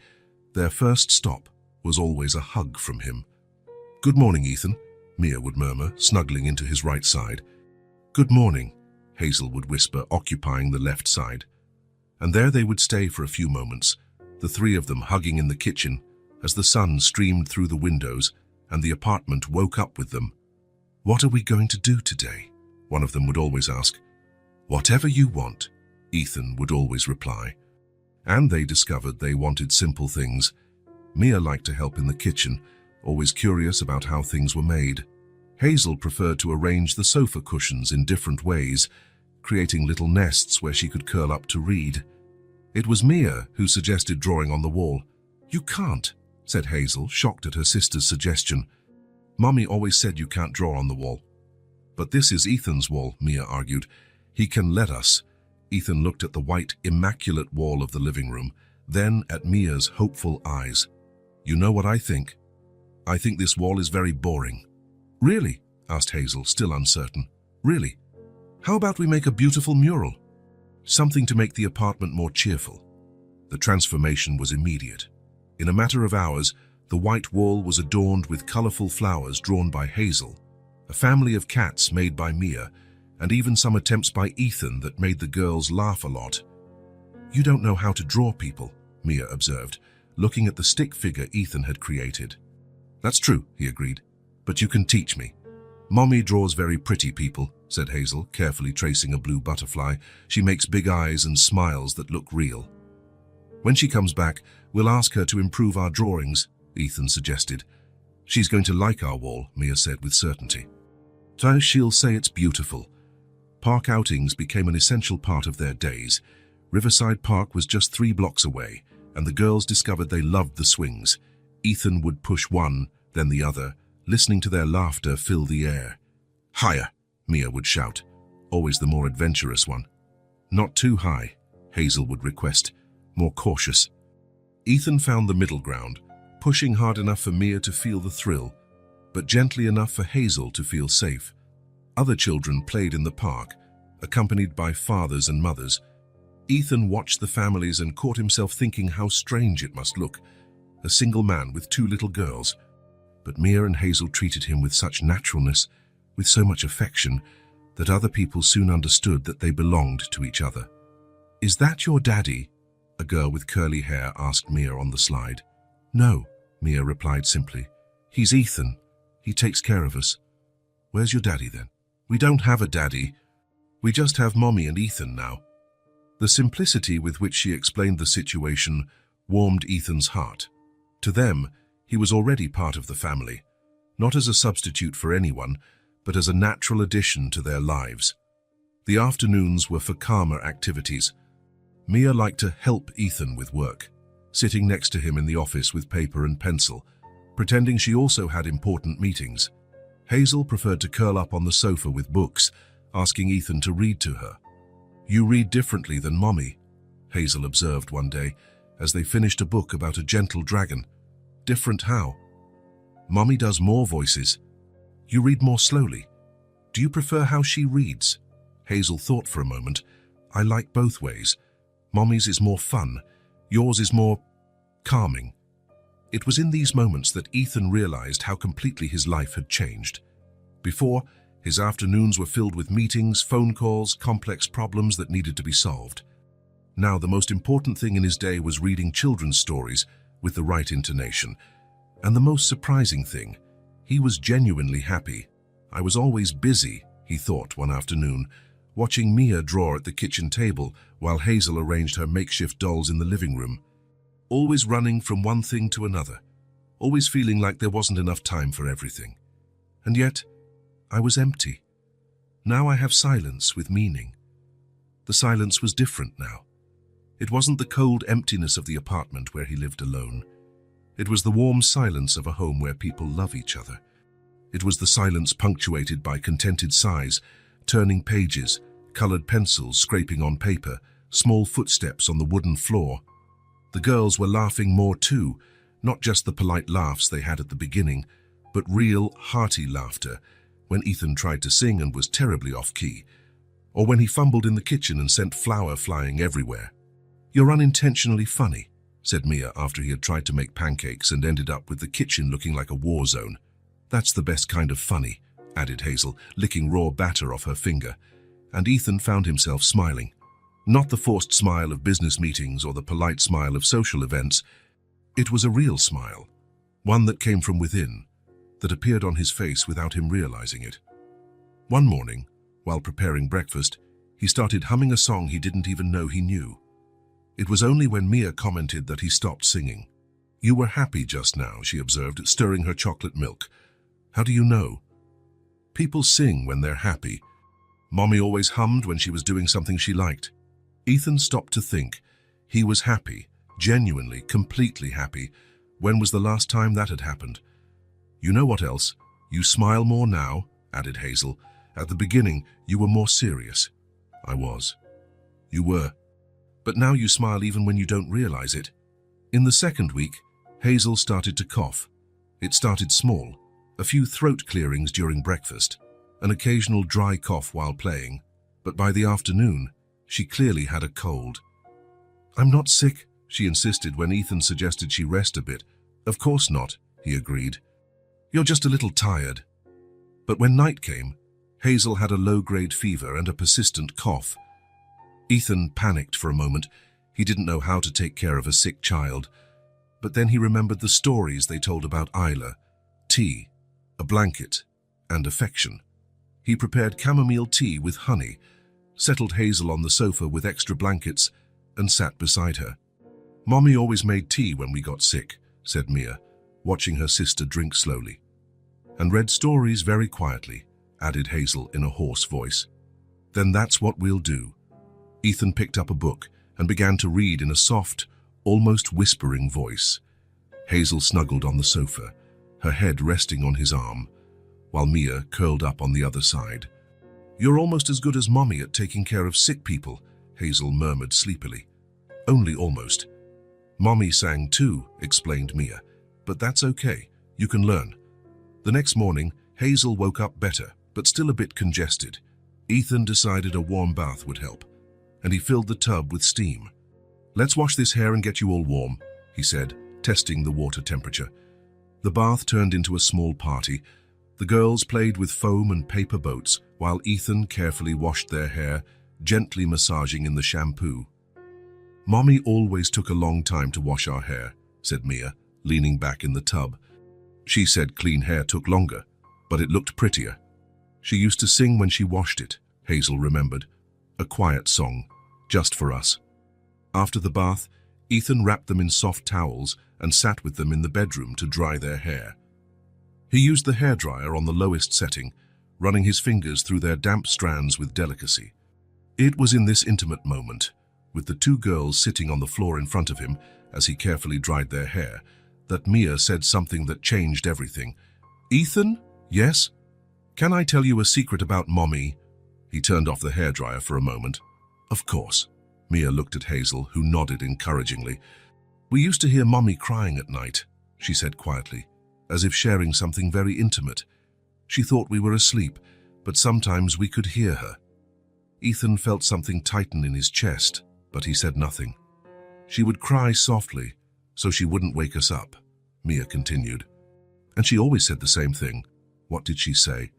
their first stop was always a hug from him. "Good morning, Ethan," Mia would murmur, snuggling into his right side. "Good morning," Hazel would whisper, occupying the left side. And there they would stay for a few moments, the 3 of them hugging in the kitchen, as the sun streamed through the windows and the apartment woke up with them. "What are we going to do today?" one of them would always ask. "Whatever you want," Ethan would always reply. And they discovered they wanted simple things. Mia liked to help in the kitchen, always curious about how things were made. Hazel preferred to arrange the sofa cushions in different ways, creating little nests where she could curl up to read. It was Mia who suggested drawing on the wall. "You can't," said Hazel, shocked at her sister's suggestion. "Mommy always said you can't draw on the wall." "But this is Ethan's wall," Mia argued. "He can let us." Ethan looked at the white, immaculate wall of the living room, then at Mia's hopeful eyes. "You know what I think? I think this wall is very boring." "Really?" asked Hazel, still uncertain. "Really? How about we make a beautiful mural? Something to make the apartment more cheerful." The transformation was immediate. In a matter of hours, the white wall was adorned with colorful flowers drawn by Hazel, a family of cats made by Mia, and even some attempts by Ethan that made the girls laugh a lot. "You don't know how to draw people," Mia observed, looking at the stick figure Ethan had created. "That's true," he agreed, "but you can teach me." "Mommy draws very pretty people," said Hazel, carefully tracing a blue butterfly. "She makes big eyes and smiles that look real." "When she comes back, we'll ask her to improve our drawings," Ethan suggested. "She's going to like our wall," Mia said with certainty. "So she'll say it's beautiful." Park outings became an essential part of their days. Riverside Park was just 3 blocks away, and the girls discovered they loved the swings. Ethan would push one, then the other, listening to their laughter fill the air. "Higher," Mia would shout, always the more adventurous one. "Not too high," Hazel would request, more cautious. Ethan found the middle ground, pushing hard enough for Mia to feel the thrill, but gently enough for Hazel to feel safe. Other children played in the park, accompanied by fathers and mothers. Ethan watched the families and caught himself thinking how strange it must look, a single man with 2 little girls. But Mia and Hazel treated him with such naturalness, with so much affection, that other people soon understood that they belonged to each other. "Is that your daddy?" a girl with curly hair asked Mia on the slide. "No," Mia replied simply. "He's Ethan. He takes care of us." "Where's your daddy then?" "We don't have a daddy. We just have Mommy and Ethan now." The simplicity with which she explained the situation warmed Ethan's heart. To them, he was already part of the family, not as a substitute for anyone, but as a natural addition to their lives. The afternoons were for calmer activities. Mia liked to help Ethan with work, sitting next to him in the office with paper and pencil, pretending she also had important meetings. Hazel preferred to curl up on the sofa with books, asking Ethan to read to her. "You read differently than Mommy," Hazel observed one day as they finished a book about a gentle dragon. "Different how?" "Mommy does more voices. You read more slowly. Do you prefer how she reads?" Hazel thought for a moment. I like both ways. Mommy's is more fun. Yours is more calming. It was in these moments that Ethan realized how completely his life had changed. Before, his afternoons were filled with meetings, phone calls, complex problems that needed to be solved. Now, the most important thing in his day was reading children's stories with the right intonation. And the most surprising thing, he was genuinely happy. I was always busy, he thought one afternoon, watching Mia draw at the kitchen table while Hazel arranged her makeshift dolls in the living room. Always running from one thing to another, always feeling like there wasn't enough time for everything. And yet, I was empty. Now I have silence with meaning. The silence was different now. It wasn't the cold emptiness of the apartment where he lived alone. It was the warm silence of a home where people love each other. It was the silence punctuated by contented sighs, turning pages, colored pencils scraping on paper, small footsteps on the wooden floor. The girls were laughing more too, not just the polite laughs they had at the beginning, but real, hearty laughter when Ethan tried to sing and was terribly off-key, or when he fumbled in the kitchen and sent flour flying everywhere. "You're unintentionally funny," said Mia after he had tried to make pancakes and ended up with the kitchen looking like a war zone. "That's the best kind of funny," added Hazel, licking raw batter off her finger, and Ethan found himself smiling. Not the forced smile of business meetings or the polite smile of social events. It was a real smile, one that came from within, that appeared on his face without him realizing it. One morning, while preparing breakfast, he started humming a song he didn't even know he knew. It was only when Mia commented that he stopped singing. "You were happy just now," she observed, stirring her chocolate milk. "How do you know?" "People sing when they're happy. Mommy always hummed when she was doing something she liked." Ethan stopped to think. He was happy, genuinely, completely happy. When was the last time that had happened? "You know what else? You smile more now," added Hazel. "At the beginning, you were more serious." "I was." "You were. But now you smile even when you don't realize it." In the second week, Hazel started to cough. It started small, a few throat clearings during breakfast, an occasional dry cough while playing, but by the afternoon, she clearly had a cold. "I'm not sick," she insisted when Ethan suggested she rest a bit. "Of course not," he agreed. "You're just a little tired." But when night came, Hazel had a low-grade fever and a persistent cough. Ethan panicked for a moment. He didn't know how to take care of a sick child. But then he remembered the stories they told about Isla, tea, a blanket, and affection. He prepared chamomile tea with honey, settled Hazel on the sofa with extra blankets, and sat beside her. "Mommy always made tea when we got sick," said Mia, watching her sister drink slowly. "And read stories very quietly," added Hazel in a hoarse voice. "Then that's what we'll do." Ethan picked up a book and began to read in a soft, almost whispering voice. Hazel snuggled on the sofa, her head resting on his arm, while Mia curled up on the other side. "You're almost as good as Mommy at taking care of sick people," Hazel murmured sleepily. "Only almost." "Mommy sang too," explained Mia. "But that's okay. You can learn." The next morning, Hazel woke up better, but still a bit congested. Ethan decided a warm bath would help, and he filled the tub with steam. "Let's wash this hair and get you all warm," he said, testing the water temperature. The bath turned into a small party. The girls played with foam and paper boats, while Ethan carefully washed their hair, gently massaging in the shampoo. "Mommy always took a long time to wash our hair," said Mia, leaning back in the tub. "She said clean hair took longer, but it looked prettier." "She used to sing when she washed it," Hazel remembered. "A quiet song, just for us." After the bath, Ethan wrapped them in soft towels and sat with them in the bedroom to dry their hair. He used the hairdryer on the lowest setting, running his fingers through their damp strands with delicacy. It was in this intimate moment, with the two girls sitting on the floor in front of him as he carefully dried their hair, that Mia said something that changed everything. "Ethan? Yes? Can I tell you a secret about Mommy?" He turned off the hairdryer for a moment. "Of course." Mia looked at Hazel, who nodded encouragingly. "We used to hear Mommy crying at night," she said quietly, as if sharing something very intimate. "She thought we were asleep, but sometimes we could hear her." Ethan felt something tighten in his chest, but he said nothing. She would cry softly, so she wouldn't wake us up, Mia continued. And she always said the same thing. What did she say?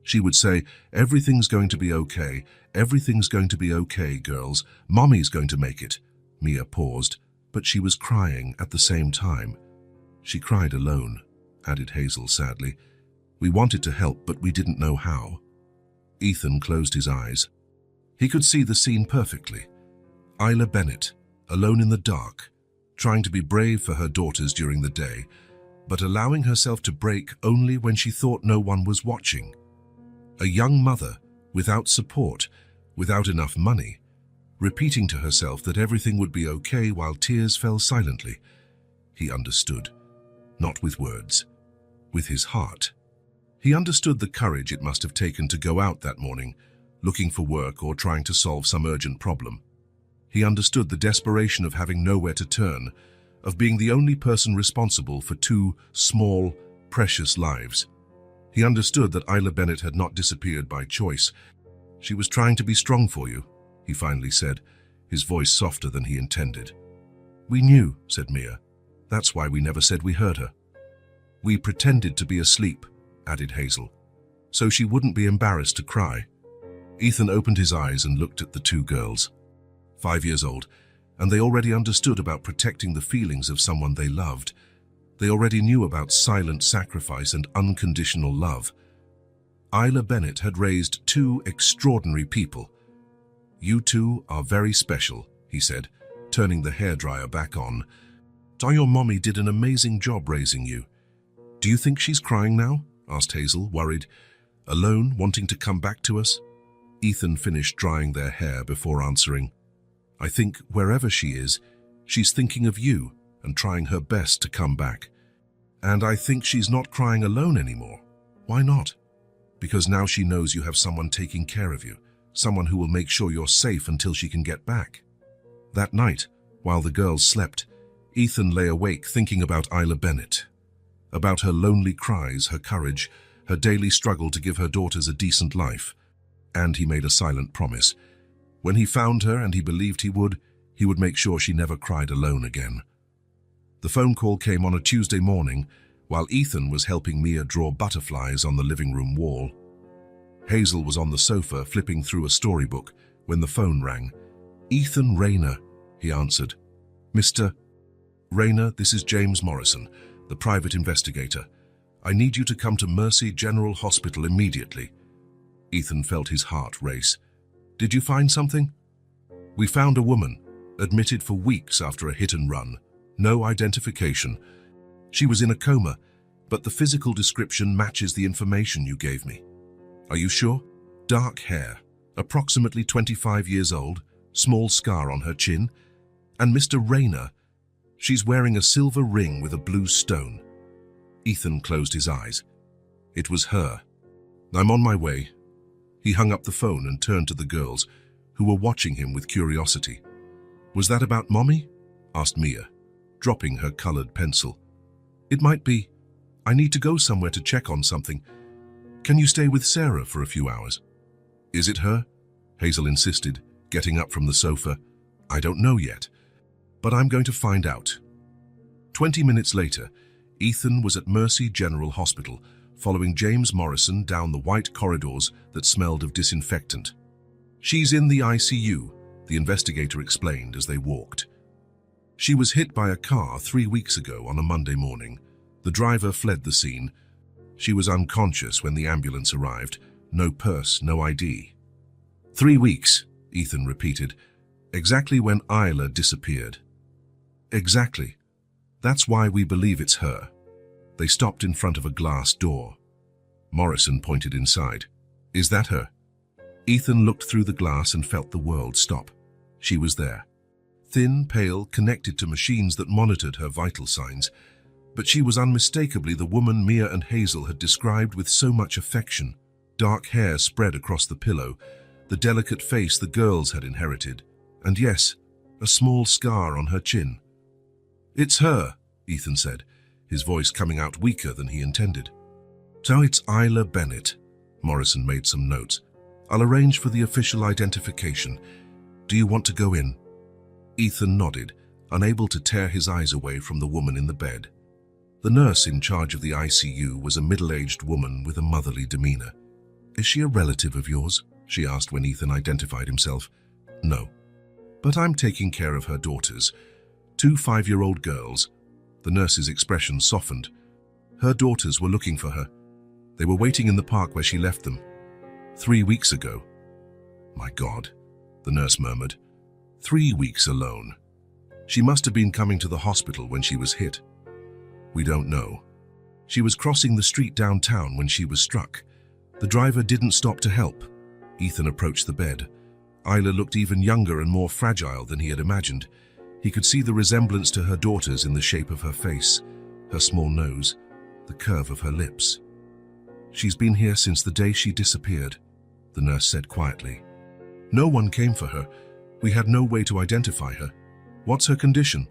She would say, "Everything's going to be okay. Everything's going to be okay, girls. Mommy's going to make it." Mia paused, but she was crying at the same time. "She cried alone," added Hazel sadly. "We wanted to help, but we didn't know how." Ethan closed his eyes. He could see the scene perfectly. Isla Bennett, alone in the dark, trying to be brave for her daughters during the day, but allowing herself to break only when she thought no one was watching. A young mother, without support, without enough money, repeating to herself that everything would be okay while tears fell silently. He understood, not with words, with his heart. He understood the courage it must have taken to go out that morning, looking for work or trying to solve some urgent problem. He understood the desperation of having nowhere to turn, of being the only person responsible for two small, precious lives. He understood that Isla Bennett had not disappeared by choice. "She was trying to be strong for you," he finally said, his voice softer than he intended. "We knew," said Mia. "That's why we never said we heard her." "We pretended to be asleep," added Hazel, "so she wouldn't be embarrassed to cry." Ethan opened his eyes and looked at the two girls. 5 years old, and they already understood about protecting the feelings of someone they loved. They already knew about silent sacrifice and unconditional love. Isla Bennett had raised two extraordinary people. "You two are very special," he said, turning the hairdryer back on. "Your mommy did an amazing job raising you." "Do you think she's crying now?" asked Hazel, worried. "Alone, wanting to come back to us?" Ethan finished drying their hair before answering. "I think wherever she is, she's thinking of you and trying her best to come back. And I think she's not crying alone anymore." "Why not?" "Because now she knows you have someone taking care of you, someone who will make sure you're safe until she can get back." That night, while the girls slept, Ethan lay awake thinking about Isla Bennett, about her lonely cries, her courage, her daily struggle to give her daughters a decent life. And he made a silent promise. When he found her, and he believed he would make sure she never cried alone again. The phone call came on a Tuesday morning, while Ethan was helping Mia draw butterflies on the living room wall. Hazel was on the sofa flipping through a storybook when the phone rang. "Ethan Rayner," he answered. "Mr. Rayner, this is James Morrison, the private investigator. I need you to come to Mercy General Hospital immediately." Ethan felt his heart race. "Did you find something?" "We found a woman, admitted for weeks after a hit and run. No identification. She was in a coma, but the physical description matches the information you gave me." "Are you sure?" "Dark hair, approximately 25 years old, small scar on her chin. And Mr. Rayner, she's wearing a silver ring with a blue stone." Ethan closed his eyes. It was her. "I'm on my way." He hung up the phone and turned to the girls, who were watching him with curiosity. "Was that about Mommy?" asked Mia, dropping her colored pencil. "It might be. I need to go somewhere to check on something. Can you stay with Sarah for a few hours?" "Is it her?" Hazel insisted, getting up from the sofa. "I don't know yet, but I'm going to find out." 20 minutes later, Ethan was at Mercy General Hospital, following James Morrison down the white corridors that smelled of disinfectant. "She's in the ICU," the investigator explained as they walked. "She was hit by a car 3 weeks ago on a Monday morning. The driver fled the scene. She was unconscious when the ambulance arrived. No purse, no ID." 3 weeks, Ethan repeated, "exactly when Isla disappeared." "Exactly. That's why we believe it's her." They stopped in front of a glass door. Morrison pointed inside. "Is that her?" Ethan looked through the glass and felt the world stop. She was there. Thin, pale, connected to machines that monitored her vital signs. But she was unmistakably the woman Mia and Hazel had described with so much affection. Dark hair spread across the pillow, the delicate face the girls had inherited. And yes, a small scar on her chin. "It's her," Ethan said, his voice coming out weaker than he intended. "So it's Isla Bennett." Morrison made some notes. I'll arrange for the official identification. Do you want to go in?" Ethan nodded, unable to tear his eyes away from the woman in the bed. The nurse in charge of the ICU was a middle-aged woman with a motherly demeanor. "Is she a relative of yours?" she asked when Ethan identified himself. "No. But I'm taking care of her daughters, 2 5-year-old girls." The nurse's expression softened. Her daughters were looking for her. They were waiting in the park where she left them 3 weeks ago. "My God," the nurse murmured. 3 weeks alone. She must have been coming to the hospital when she was hit. "We don't know. She was crossing the street downtown when she was struck. The driver didn't stop to help." Ethan approached the bed. Isla looked even younger and more fragile than he had imagined. He could see the resemblance to her daughters in the shape of her face, her small nose, the curve of her lips. "She's been here since the day she disappeared," the nurse said quietly. "No one came for her. We had no way to identify her. What's her condition?"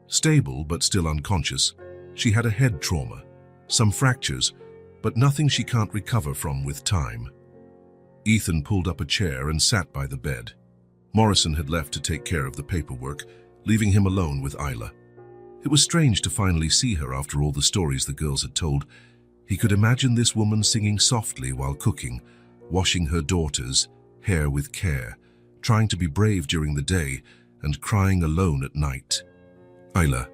"Stable, but still unconscious. She had a head trauma, some fractures, but nothing she can't recover from with time." Ethan pulled up a chair and sat by the bed. Morrison had left to take care of the paperwork, leaving him alone with Isla. It was strange to finally see her after all the stories the girls had told. He could imagine this woman singing softly while cooking, washing her daughters' hair with care, trying to be brave during the day, and crying alone at night. "Isla,"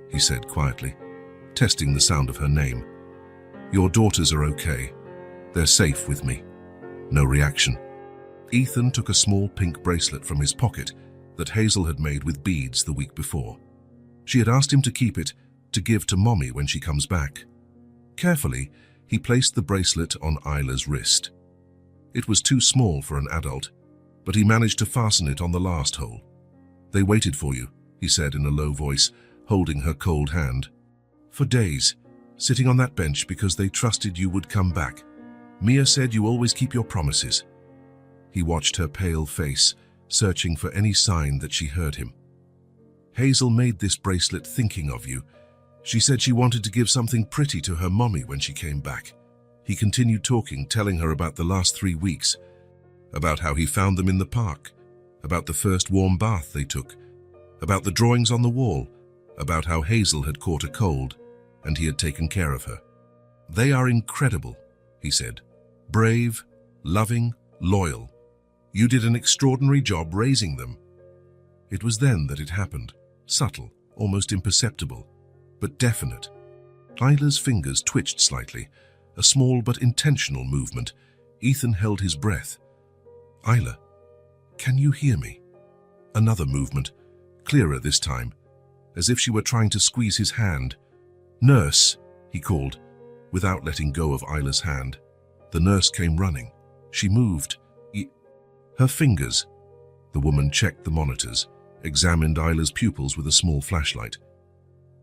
he said quietly, testing the sound of her name. "Your daughters are okay. They're safe with me." No reaction. Ethan took a small pink bracelet from his pocket that Hazel had made with beads the week before. She had asked him to keep it to give to Mommy when she comes back. Carefully, he placed the bracelet on Isla's wrist. It was too small for an adult, but he managed to fasten it on the last hole. "They waited for you," he said in a low voice, holding her cold hand. "For days, sitting on that bench because they trusted you would come back. Mia said you always keep your promises." He watched her pale face, searching for any sign that she heard him. "Hazel made this bracelet thinking of you. She said she wanted to give something pretty to her mommy when she came back." He continued talking, telling her about the last 3 weeks, about how he found them in the park, about the first warm bath they took, about the drawings on the wall, about how Hazel had caught a cold and he had taken care of her. "They are incredible," he said. "Brave, loving, loyal. You did an extraordinary job raising them." It was then that it happened, subtle, almost imperceptible, but definite. Isla's fingers twitched slightly, a small but intentional movement. Ethan held his breath. "Isla, can you hear me?" Another movement, clearer this time, as if she were trying to squeeze his hand. "Nurse," he called, without letting go of Isla's hand. The nurse came running. She moved. Her fingers. The woman checked the monitors, examined Isla's pupils with a small flashlight.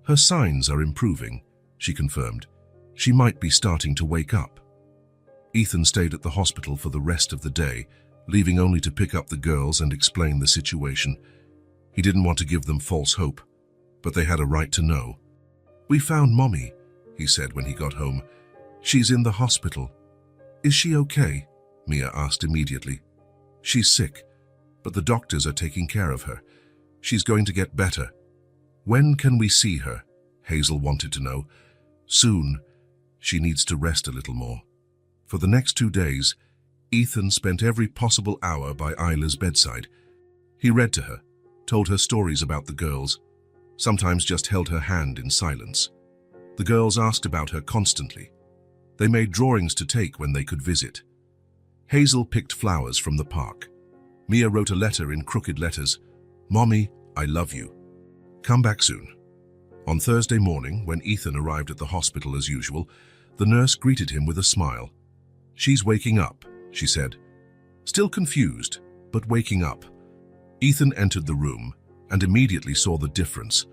"Her signs are improving," she confirmed. "She might be starting to wake up." Ethan stayed at the hospital for the rest of the day, leaving only to pick up the girls and explain the situation. He didn't want to give them false hope, but they had a right to know. "We found Mommy," he said when he got home. "She's in the hospital." "Is she okay?" Mia asked immediately. "She's sick, but the doctors are taking care of her. She's going to get better." "When can we see her?" Hazel wanted to know. "Soon. She needs to rest a little more." For the next 2 days, Ethan spent every possible hour by Isla's bedside. He read to her, told her stories about the girls, sometimes just held her hand in silence. The girls asked about her constantly. They made drawings to take when they could visit. Hazel picked flowers from the park. Mia wrote a letter in crooked letters. "Mommy, I love you. Come back soon." On Thursday morning, when Ethan arrived at the hospital as usual, the nurse greeted him with a smile. "She's waking up," she said. Still confused, but waking up. Ethan entered the room and immediately saw the difference.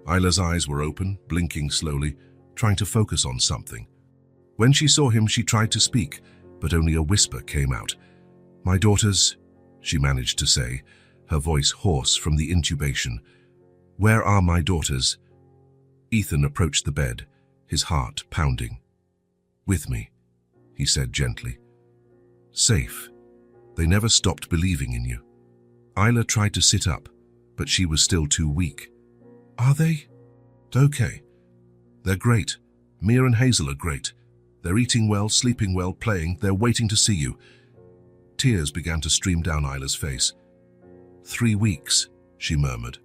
Isla's eyes were open, blinking slowly, trying to focus on something. When she saw him, she tried to speak, but only a whisper came out. "My daughters," she managed to say, her voice hoarse from the intubation. "Where are my daughters?" Ethan approached the bed, his heart pounding. "With me," he said gently. "Safe." They never stopped believing in you. Isla tried to sit up, but she was still too weak. Are they? Okay. They're great. Mia and Hazel are great. They're eating well, sleeping well, playing. They're waiting to see you. Tears began to stream down Isla's face. 3 weeks, she murmured.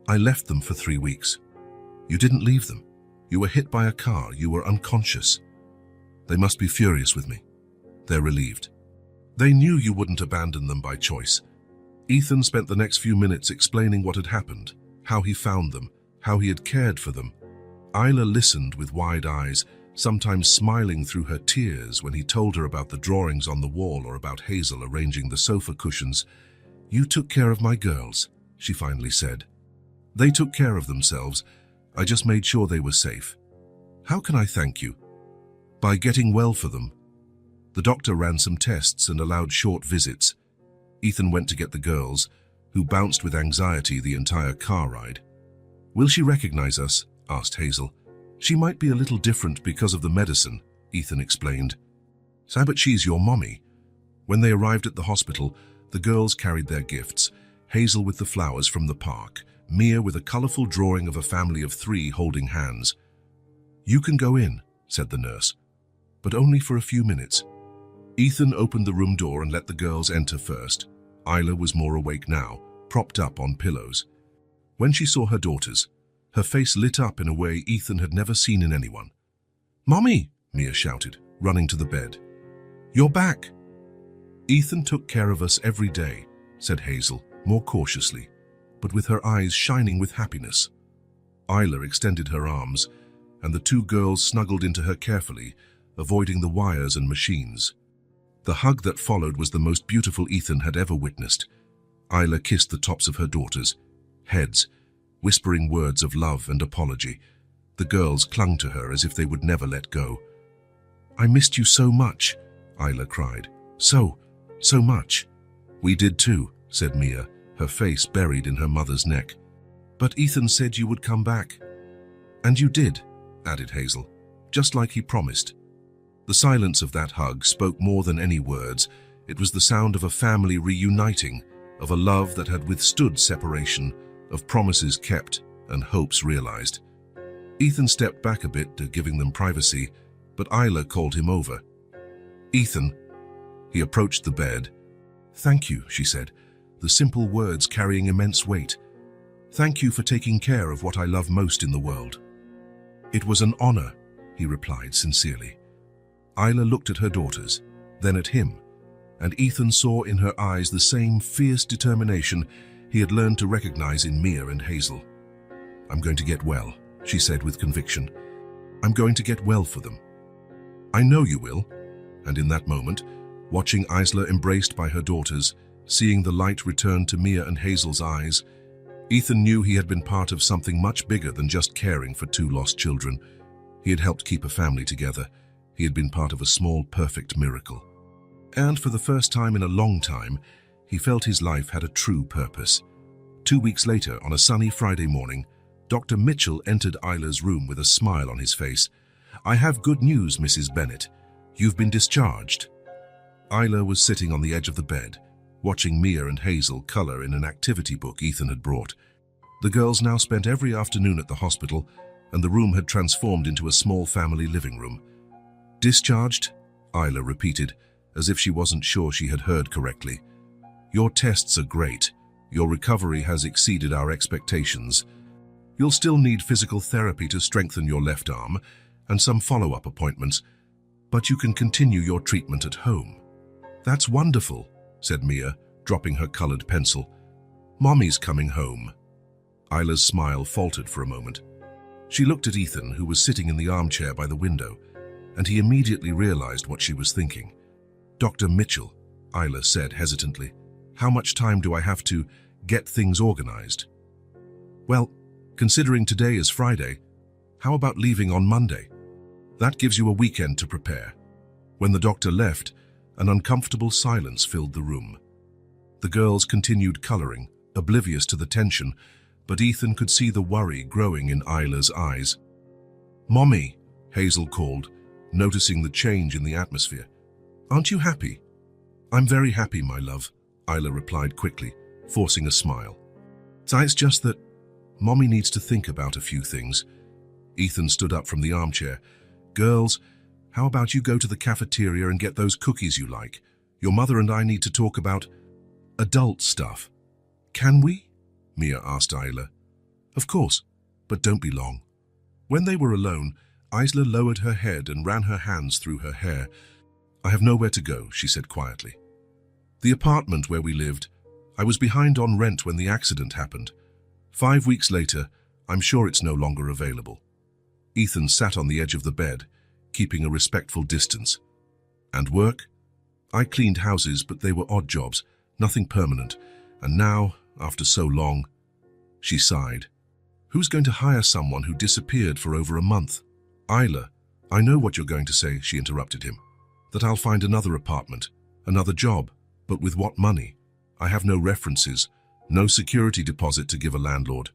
I left them for 3 weeks. You didn't leave them. You were hit by a car. You were unconscious. They must be furious with me. They're relieved. They knew you wouldn't abandon them by choice. Ethan spent the next few minutes explaining what had happened, how he found them, how he had cared for them. Isla listened with wide eyes, sometimes smiling through her tears when he told her about the drawings on the wall or about Hazel arranging the sofa cushions. You took care of my girls, she finally said. They took care of themselves. I just made sure they were safe. How can I thank you? By getting well for them. The doctor ran some tests and allowed short visits. Ethan went to get the girls, who bounced with anxiety the entire car ride. Will she recognize us? Asked Hazel. She might be a little different because of the medicine, Ethan explained. But she's your mommy. When they arrived at the hospital, the girls carried their gifts, Hazel with the flowers from the park, Mia with a colorful drawing of a family of 3 holding hands. You can go in, said the nurse, but only for a few minutes. Ethan opened the room door and let the girls enter first. Isla was more awake now, propped up on pillows. When she saw her daughters, her face lit up in a way Ethan had never seen in anyone. Mommy, Mia shouted, running to the bed. You're back. Ethan took care of us every day, said Hazel, more cautiously, but with her eyes shining with happiness. Isla extended her arms, and the 2 girls snuggled into her carefully, avoiding the wires and machines. The hug that followed was the most beautiful Ethan had ever witnessed. Isla kissed the tops of her daughters' heads, whispering words of love and apology. The girls clung to her as if they would never let go. I missed you so much, Isla cried. So much. We did too, said Mia, her face buried in her mother's neck. But Ethan said you would come back. And you did, added Hazel, just like he promised. The silence of that hug spoke more than any words. It was the sound of a family reuniting, of a love that had withstood separation, of promises kept and hopes realized. Ethan stepped back a bit, giving them privacy, but Isla called him over. Ethan. He approached the bed. Thank you, she said, the simple words carrying immense weight. Thank you for taking care of what I love most in the world. It was an honor, he replied sincerely. Isla looked at her daughters, then at him, and Ethan saw in her eyes the same fierce determination he had learned to recognize in Mia and Hazel. I'm going to get well, she said with conviction. I'm going to get well for them. I know you will. And in that moment, watching Isla embraced by her daughters, seeing the light return to Mia and Hazel's eyes, Ethan knew he had been part of something much bigger than just caring for 2 lost children. He had helped keep a family together. He had been part of a small, perfect miracle. And for the first time in a long time, he felt his life had a true purpose. 2 weeks later, on a sunny Friday morning, Dr. Mitchell entered Isla's room with a smile on his face. I have good news, Mrs. Bennett. You've been discharged. Isla was sitting on the edge of the bed, watching Mia and Hazel color in an activity book Ethan had brought. The girls now spent every afternoon at the hospital, and the room had transformed into a small family living room. Discharged? Isla repeated, as if she wasn't sure she had heard correctly. Your tests are great. Your recovery has exceeded our expectations. You'll still need physical therapy to strengthen your left arm and some follow-up appointments, but you can continue your treatment at home. That's wonderful, said Mia, dropping her colored pencil. Mommy's coming home. Isla's smile faltered for a moment. She looked at Ethan, who was sitting in the armchair by the window, and he immediately realized what she was thinking. Dr. Mitchell, Isla said hesitantly, how much time do I have to get things organized? Well, considering today is Friday, how about leaving on Monday? That gives you a weekend to prepare. When the doctor left, an uncomfortable silence filled the room. The girls continued coloring, oblivious to the tension, but Ethan could see the worry growing in Isla's eyes. Mommy, Hazel called, noticing the change in the atmosphere. Aren't you happy? I'm very happy, my love, Isla replied quickly, forcing a smile. It's just that Mommy needs to think about a few things. Ethan stood up from the armchair. Girls, how about you go to the cafeteria and get those cookies you like? Your mother and I need to talk about adult stuff. Can we? Mia asked Isla. Of course, but don't be long. When they were alone, Isla lowered her head and ran her hands through her hair. I have nowhere to go, she said quietly. The apartment where we lived, I was behind on rent when the accident happened. 5 weeks later, I'm sure it's no longer available. Ethan sat on the edge of the bed, keeping a respectful distance. And work? I cleaned houses, but they were odd jobs, nothing permanent. And now, after so long, she sighed. Who's going to hire someone who disappeared for over a month? Isla, I know what you're going to say, she interrupted him. That I'll find another apartment, another job, but with what money? I have no references, no security deposit to give a landlord.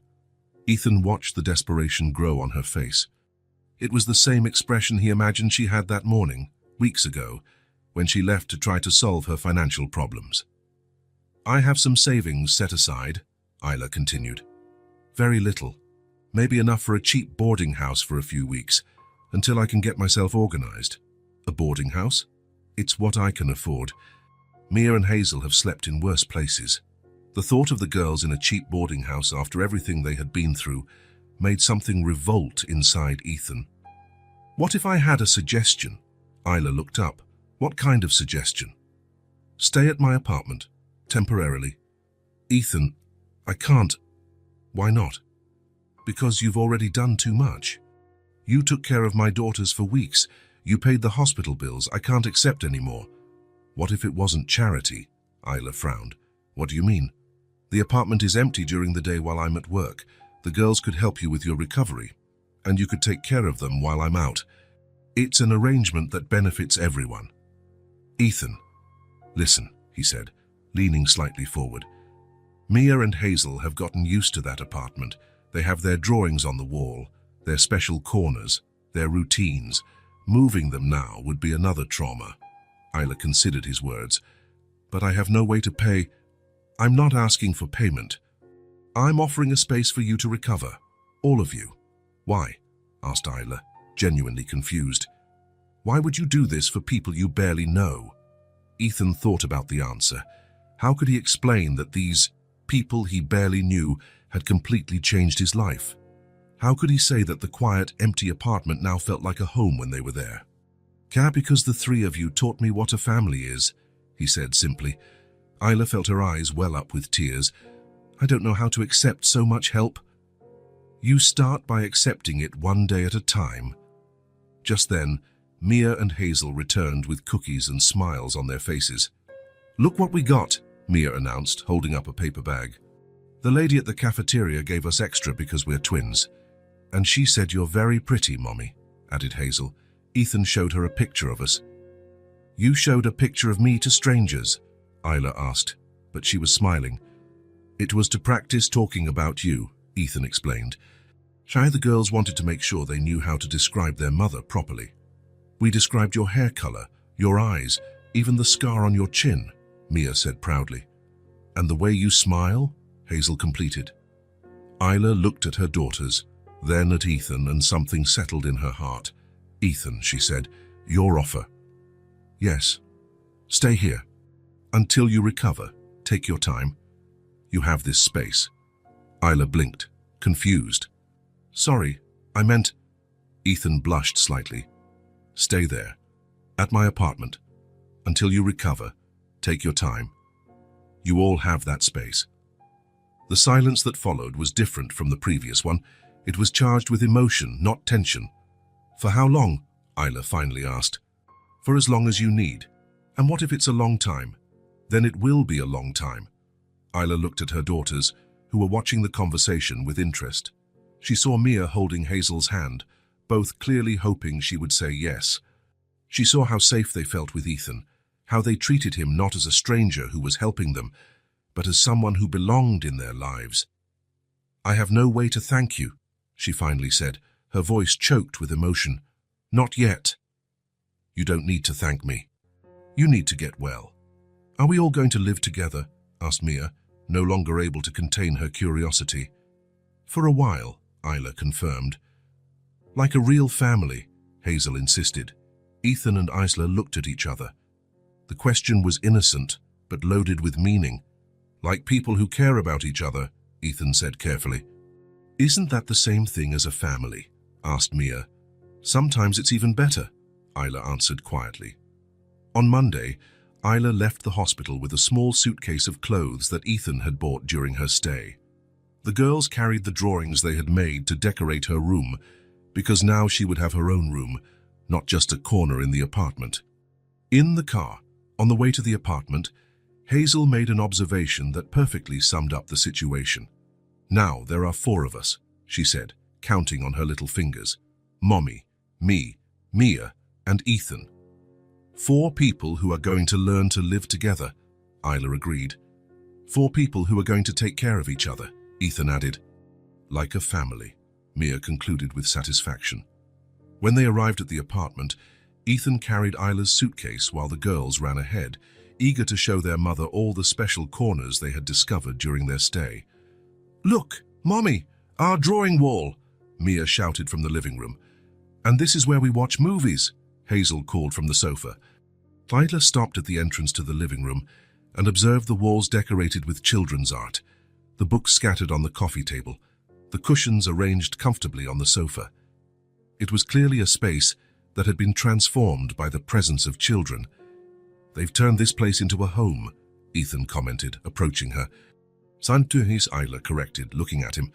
Ethan watched the desperation grow on her face. It was the same expression he imagined she had that morning, weeks ago, when she left to try to solve her financial problems. I have some savings set aside, Isla continued. Very little. Maybe enough for a cheap boarding house for a few weeks, until I can get myself organized. A boarding house? It's what I can afford. Mia and Hazel have slept in worse places. The thought of the girls in a cheap boarding house after everything they had been through made something revolt inside Ethan. What if I had a suggestion? Isla looked up. What kind of suggestion? Stay at my apartment, temporarily. Ethan, I can't. Why not? Because you've already done too much. You took care of my daughters for weeks. You paid the hospital bills. I can't accept any more. What if it wasn't charity? Isla frowned. What do you mean? The apartment is empty during the day while I'm at work. The girls could help you with your recovery, and you could take care of them while I'm out. It's an arrangement that benefits everyone. Ethan, listen, he said, leaning slightly forward. Mia and Hazel have gotten used to that apartment. They have their drawings on the wall, their special corners, their routines. Moving them now would be another trauma. Isla considered his words. But I have no way to pay. I'm not asking for payment. I'm offering a space for you to recover. All of you. Why? Asked Isla, genuinely confused. Why would you do this for people you barely know? Ethan thought about the answer. How could he explain that these people he barely knew had completely changed his life? How could he say that the quiet, empty apartment now felt like a home when they were there? Because the three of you taught me what a family is, he said simply. Isla felt her eyes well up with tears. I don't know how to accept so much help. You start by accepting it one day at a time. Just then, Mia and Hazel returned with cookies and smiles on their faces. Look what we got, Mia announced, holding up a paper bag. The lady at the cafeteria gave us extra because we're twins. And she said you're very pretty, Mommy, added Hazel. Ethan showed her a picture of us. You showed a picture of me to strangers, Isla asked, but she was smiling. It was to practice talking about you, Ethan explained. The girls wanted to make sure they knew how to describe their mother properly. We described your hair color, your eyes, even the scar on your chin, Mia said proudly. And the way you smile, Hazel completed. Isla looked at her daughters, then at Ethan, and something settled in her heart. Ethan, she said, your offer. Yes. Stay here. Until you recover, take your time. You have this space. Isla blinked, confused. Sorry, I meant... Ethan blushed slightly. Stay there, at my apartment. Until you recover, take your time. You all have that space. The silence that followed was different from the previous one. It was charged with emotion, not tension. For how long? Isla finally asked. For as long as you need. And what if it's a long time? Then it will be a long time. Isla looked at her daughters, who were watching the conversation with interest. She saw Mia holding Hazel's hand, both clearly hoping she would say yes. She saw how safe they felt with Ethan, how they treated him not as a stranger who was helping them, but as someone who belonged in their lives. I have no way to thank you, she finally said, her voice choked with emotion. Not yet. You don't need to thank me. You need to get well. Are we all going to live together? Asked Mia, no longer able to contain her curiosity. For a while, Isla confirmed. Like a real family, Hazel insisted. Ethan and Isla looked at each other. The question was innocent, but loaded with meaning. Like people who care about each other, Ethan said carefully. Isn't that the same thing as a family? Asked Mia. Sometimes it's even better, Isla answered quietly. On Monday, Isla left the hospital with a small suitcase of clothes that Ethan had bought during her stay. The girls carried the drawings they had made to decorate her room, because now she would have her own room, not just a corner in the apartment. In the car, on the way to the apartment, Hazel made an observation that perfectly summed up the situation. Now there are 4 of us, she said, counting on her little fingers. Mommy, me, Mia, and Ethan. 4 people who are going to learn to live together, Isla agreed. 4 people who are going to take care of each other, Ethan added. Like a family, Mia concluded with satisfaction. When they arrived at the apartment, Ethan carried Isla's suitcase while the girls ran ahead, eager to show their mother all the special corners they had discovered during their stay. Look, Mommy, our drawing wall, Mia shouted from the living room. And this is where we watch movies, Hazel called from the sofa. Isla stopped at the entrance to the living room and observed the walls decorated with children's art, the books scattered on the coffee table, the cushions arranged comfortably on the sofa. It was clearly a space that had been transformed by the presence of children. They've turned this place into a home, Ethan commented, approaching her. Santuhis, Isla corrected, looking at him.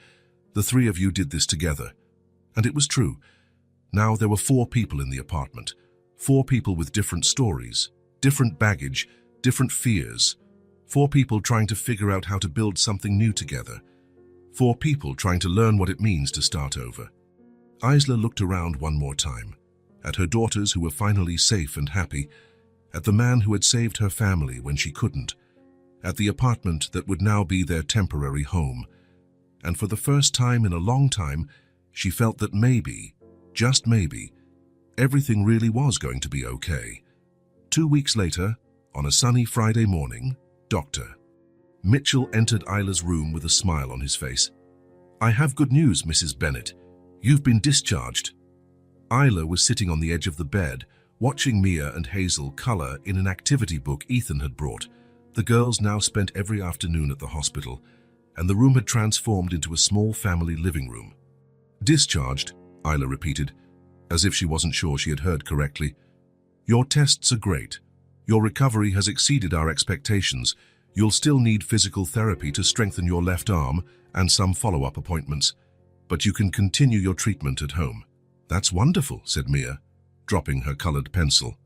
The 3 of you did this together. And it was true. Now there were 4 people in the apartment. 4 people with different stories, different baggage, different fears. 4 people trying to figure out how to build something new together. 4 people trying to learn what it means to start over. Isla looked around one more time, at her daughters who were finally safe and happy, at the man who had saved her family when she couldn't, at the apartment that would now be their temporary home. And for the first time in a long time, she felt that maybe, just maybe, everything really was going to be okay. 2 weeks later, on a sunny Friday morning, Dr. Mitchell entered Isla's room with a smile on his face. I have good news, Mrs. Bennett. You've been discharged. Isla was sitting on the edge of the bed, watching Mia and Hazel color in an activity book Ethan had brought. The girls now spent every afternoon at the hospital, and the room had transformed into a small family living room. Discharged, Isla repeated, as if she wasn't sure she had heard correctly. Your tests are great. Your recovery has exceeded our expectations. You'll still need physical therapy to strengthen your left arm and some follow-up appointments, but you can continue your treatment at home. That's wonderful, said Mia, dropping her colored pencil.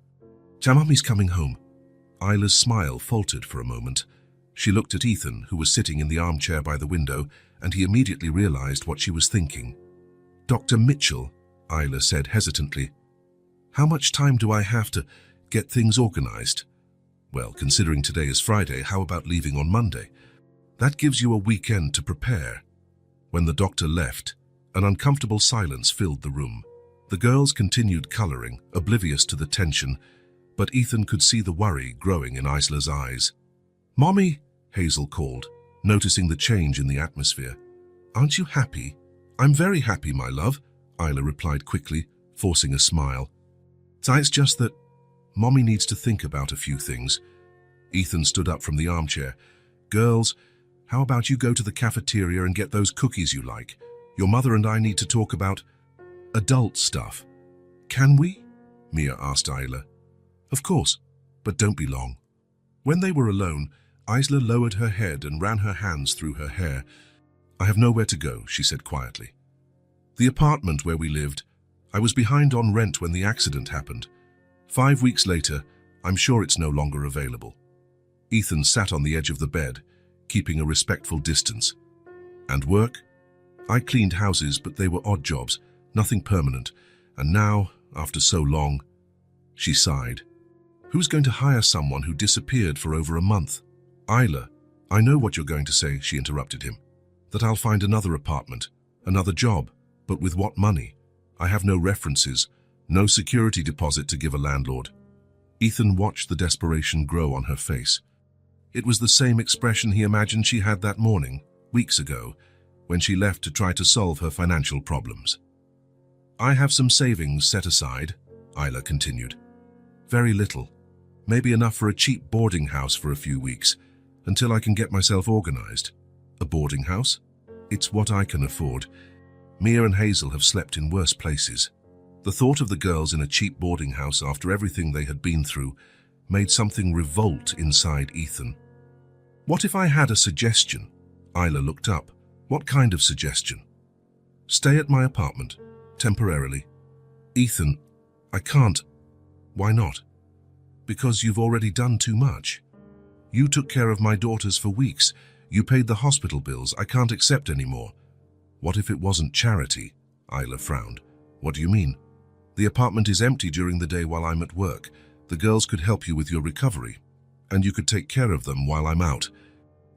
Mommy's coming home. Isla's smile faltered for a moment. She looked at Ethan, who was sitting in the armchair by the window, and he immediately realized what she was thinking. Dr. Mitchell, Isla said hesitantly. How much time do I have to get things organized? Well, considering today is Friday, how about leaving on Monday? That gives you a weekend to prepare. When the doctor left, an uncomfortable silence filled the room. The girls continued coloring, oblivious to the tension, but Ethan could see the worry growing in Isla's eyes. Mommy, Hazel called, noticing the change in the atmosphere. Aren't you happy? I'm very happy, my love, Isla replied quickly, forcing a smile. It's just that Mommy needs to think about a few things. Ethan stood up from the armchair. Girls, how about you go to the cafeteria and get those cookies you like? Your mother and I need to talk about adult stuff. Can we? Mia asked Isla. Of course, but don't be long. When they were alone, Isla lowered her head and ran her hands through her hair. I have nowhere to go, she said quietly. The apartment where we lived, I was behind on rent when the accident happened. 5 weeks later, I'm sure it's no longer available. Ethan sat on the edge of the bed, keeping a respectful distance. And work? I cleaned houses, but they were odd jobs, nothing permanent. And now, after so long, she sighed. Who's going to hire someone who disappeared for over a month? Isla, I know what you're going to say, she interrupted him. That I'll find another apartment, another job, but with what money? I have no references, no security deposit to give a landlord. Ethan watched the desperation grow on her face. It was the same expression he imagined she had that morning, weeks ago, when she left to try to solve her financial problems. "I have some savings set aside," Isla continued. "Very little. Maybe enough for a cheap boarding house for a few weeks, until I can get myself organized." "A boarding house?" "It's what I can afford. Mia and Hazel have slept in worse places." The thought of the girls in a cheap boarding house after everything they had been through made something revolt inside Ethan. "What if I had a suggestion?" Isla looked up. "What kind of suggestion?" "Stay at my apartment, temporarily." "Ethan, I can't." "Why not?" "Because you've already done too much. You took care of my daughters for weeks. You paid the hospital bills. I can't accept any more." "What if it wasn't charity?" Isla frowned. "What do you mean?" "The apartment is empty during the day while I'm at work. The girls could help you with your recovery, and you could take care of them while I'm out.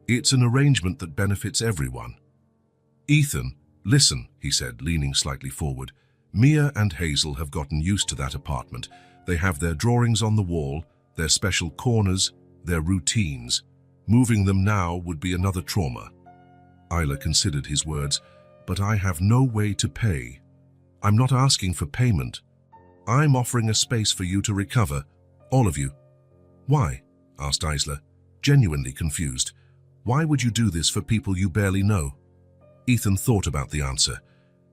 It's an arrangement that benefits everyone." "Ethan, listen," he said, leaning slightly forward. "Mia and Hazel have gotten used to that apartment. They have their drawings on the wall, their special corners, their routines. Moving them now would be another trauma." Isla considered his words. "But I have no way to pay. I'm not asking for payment. I'm offering a space for you to recover, all of you." "Why?" asked Isla, genuinely confused. "Why would you do this for people you barely know?" Ethan thought about the answer.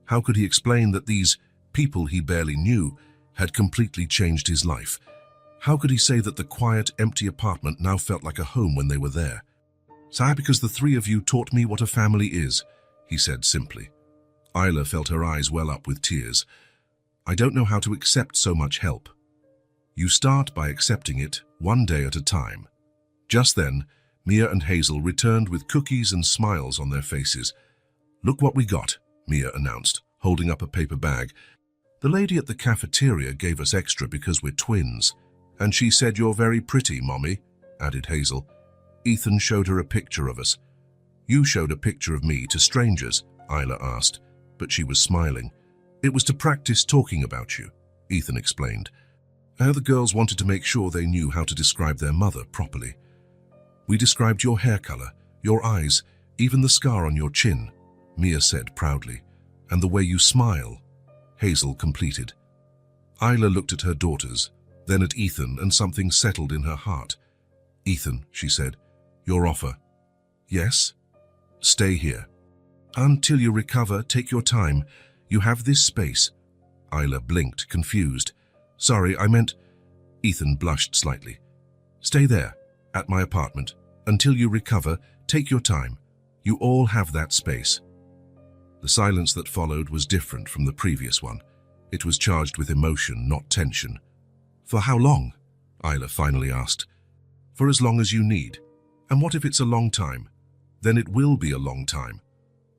How could he explain that these people he barely knew had completely changed his life? How could he say that the quiet, empty apartment now felt like a home when they were there? "Sir, because the three of you taught me what a family is," he said simply. Isla felt her eyes well up with tears. "I don't know how to accept so much help." "You start by accepting it, one day at a time." Just then, Mia and Hazel returned with cookies and smiles on their faces. "Look what we got," Mia announced, holding up a paper bag. "The lady at the cafeteria gave us extra because we're twins. And she said you're very pretty, Mommy," added Hazel. Ethan showed her a picture of us. "You showed a picture of me to strangers?" Isla asked, but she was smiling. "It was to practice talking about you," Ethan explained. How the girls wanted to make sure they knew how to describe their mother properly. "We described your hair color, your eyes, even the scar on your chin," Mia said proudly. "And the way you smile," Hazel completed. Isla looked at her daughters, then at Ethan, and something settled in her heart. "Ethan," she said, "your offer." "Yes?" "Stay here. Until you recover, take your time. You have this space." Isla blinked, confused. "Sorry, I meant..." Ethan blushed slightly. "Stay there, at my apartment. Until you recover, take your time. You all have that space." The silence that followed was different from the previous one. It was charged with emotion, not tension. "For how long?" Isla finally asked. "For as long as you need. And what if it's a long time? Then it will be a long time."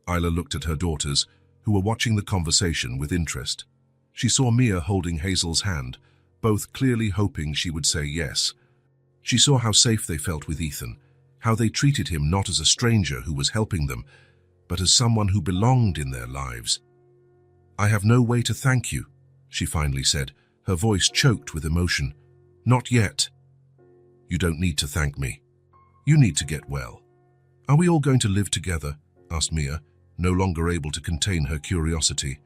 Isla looked at her daughters, who were watching the conversation with interest. She saw Mia holding Hazel's hand, both clearly hoping she would say yes. She saw how safe they felt with Ethan, how they treated him not as a stranger who was helping them, but as someone who belonged in their lives. "I have no way to thank you," she finally said, her voice choked with emotion. "Not yet." "You don't need to thank me. You need to get well." "Are we all going to live together?" asked Mia, no longer able to contain her curiosity.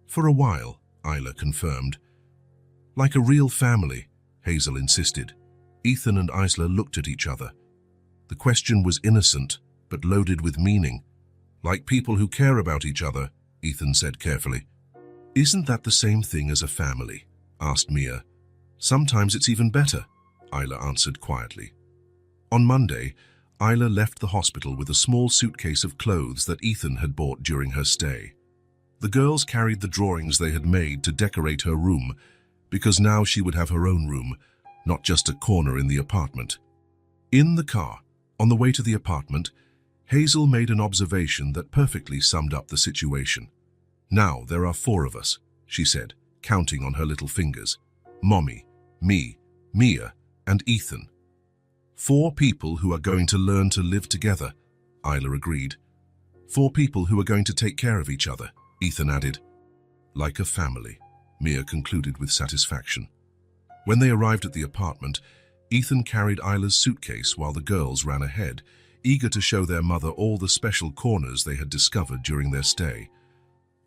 "For a while," Isla confirmed. "Like a real family," Hazel insisted. Ethan and Isla looked at each other. The question was innocent, but loaded with meaning. "Like people who care about each other," Ethan said carefully. "Isn't that the same thing as a family?" asked Mia. "Sometimes it's even better," Isla answered quietly. On Monday, Isla left the hospital with a small suitcase of clothes that Ethan had bought during her stay. The girls carried the drawings they had made to decorate her room, because now she would have her own room, not just a corner in the apartment. In the car, on the way to the apartment, Hazel made an observation that perfectly summed up the situation. "Now there are 4 of us," she said, counting on her little fingers. "Mommy, me, Mia, and Ethan. 4 people who are going to learn to live together," Isla agreed. 4 people who are going to take care of each other, Ethan added. "Like a family," Mia concluded with satisfaction. When they arrived at the apartment, Ethan carried Isla's suitcase while the girls ran ahead, eager to show their mother all the special corners they had discovered during their stay.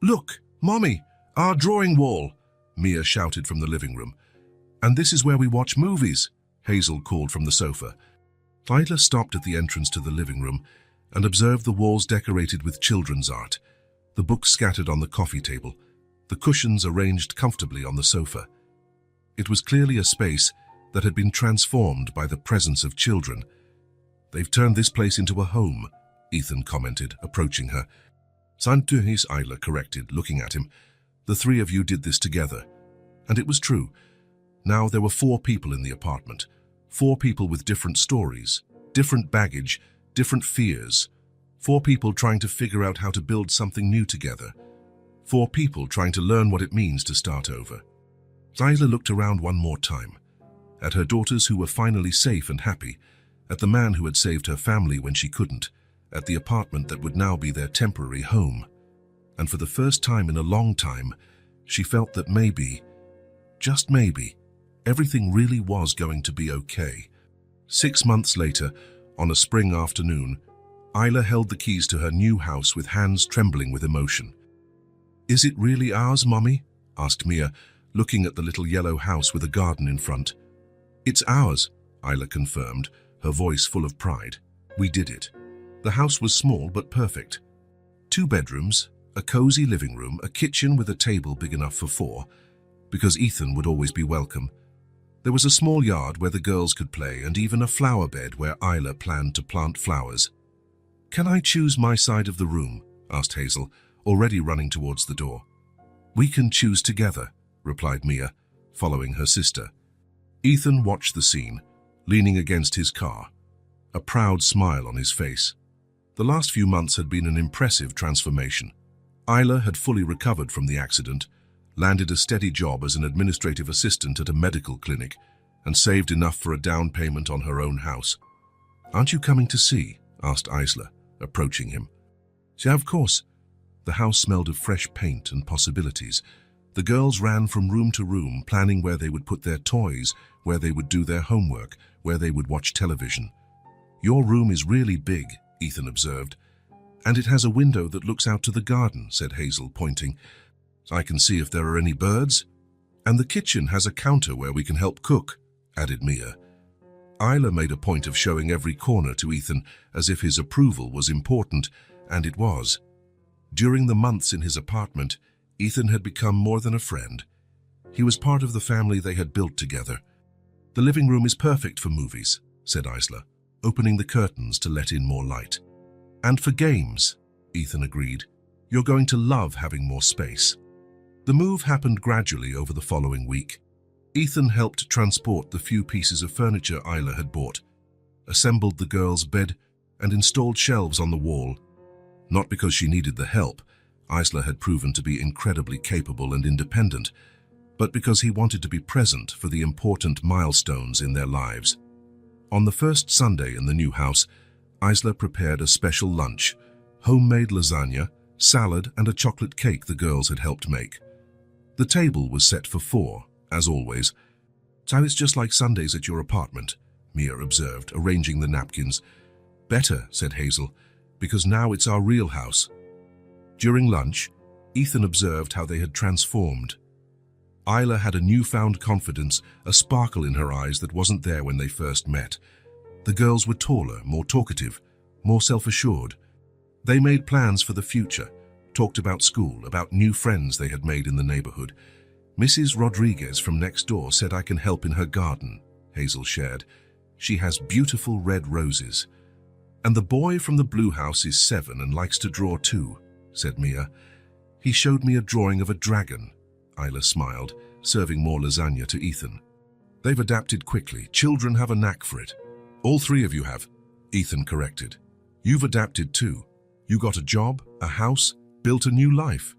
"Look, Mommy, our drawing wall," Mia shouted from the living room. "And this is where we watch movies," Hazel called from the sofa. Isla stopped at the entrance to the living room and observed the walls decorated with children's art, the books scattered on the coffee table, the cushions arranged comfortably on the sofa. It was clearly a space that had been transformed by the presence of children. "They've turned this place into a home," Ethan commented, approaching her. "Saint-Denis," Isla corrected, looking at him. "The three of you did this together." And it was true. Now there were 4 people in the apartment. 4 people with different stories, different baggage, different fears. 4 people trying to figure out how to build something new together. 4 people trying to learn what it means to start over. Isla looked around one more time, at her daughters who were finally safe and happy, at the man who had saved her family when she couldn't, at the apartment that would now be their temporary home. And for the first time in a long time, she felt that maybe, just maybe, everything really was going to be okay. 6 months later, on a spring afternoon, Isla held the keys to her new house with hands trembling with emotion. "Is it really ours, Mommy?" asked Mia, looking at the little yellow house with a garden in front. "It's ours," Isla confirmed, her voice full of pride. "We did it." The house was small but perfect. 2 bedrooms, a cozy living room, a kitchen with a table big enough for 4, because Ethan would always be welcome. There was a small yard where the girls could play and even a flower bed where Isla planned to plant flowers. "Can I choose my side of the room?" asked Hazel, already running towards the door. "We can choose together," replied Mia, following her sister. Ethan watched the scene, leaning against his car, a proud smile on his face. The last few months had been an impressive transformation. Isla had fully recovered from the accident, landed a steady job as an administrative assistant at a medical clinic, and saved enough for a down payment on her own house. "Aren't you coming to see?" asked Isla, approaching him. "Yeah, of course." The house smelled of fresh paint and possibilities. The girls ran from room to room, planning where they would put their toys, where they would do their homework, where they would watch television. "Your room is really big," Ethan observed. "And it has a window that looks out to the garden," said Hazel, pointing. "I can see if there are any birds." "And the kitchen has a counter where we can help cook," added Mia. Isla made a point of showing every corner to Ethan as if his approval was important, and it was. During the months in his apartment, Ethan had become more than a friend. He was part of the family they had built together. "The living room is perfect for movies," said Isla, opening the curtains to let in more light. "And for games," Ethan agreed. "You're going to love having more space." The move happened gradually over the following week. Ethan helped transport the few pieces of furniture Isla had bought, assembled the girls' bed, and installed shelves on the wall. Not because she needed the help, Isla had proven to be incredibly capable and independent, but because he wanted to be present for the important milestones in their lives. On the first Sunday in the new house, Isla prepared a special lunch, homemade lasagna, salad, and a chocolate cake the girls had helped make. The table was set for 4, as always. "So it's just like Sundays at your apartment," Mia observed, arranging the napkins. "Better," said Hazel, "because now it's our real house." During lunch, Ethan observed how they had transformed. Isla had a newfound confidence, a sparkle in her eyes that wasn't there when they first met. The girls were taller, more talkative, more self-assured. They made plans for the future, talked about school, about new friends they had made in the neighborhood. "Mrs. Rodriguez from next door said I can help in her garden," Hazel shared. "She has beautiful red roses." "And the boy from the blue house is 7 and likes to draw too," said Mia. "He showed me a drawing of a dragon." Isla smiled, serving more lasagna to Ethan. "They've adapted quickly. Children have a knack for it." "All 3 of you have," Ethan corrected. "You've adapted too. You got a job, a house, built a new life.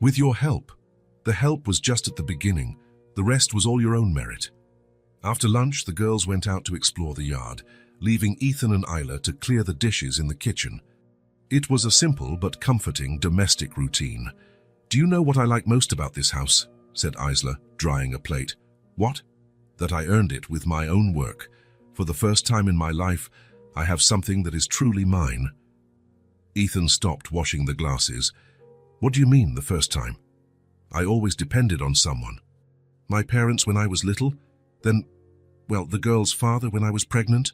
With your help. The help was just at the beginning. The rest was all your own merit." After lunch, the girls went out to explore the yard, leaving Ethan and Isla to clear the dishes in the kitchen. It was a simple but comforting domestic routine. "Do you know what I like most about this house?" said Isla, drying a plate. "What?" that I earned it with my own work. For the first time in my life, I have something that is truly mine." Ethan stopped washing the glasses. "What do you mean, the first time?" "I always depended on someone. My parents when I was little, then, well, the girl's father when I was pregnant.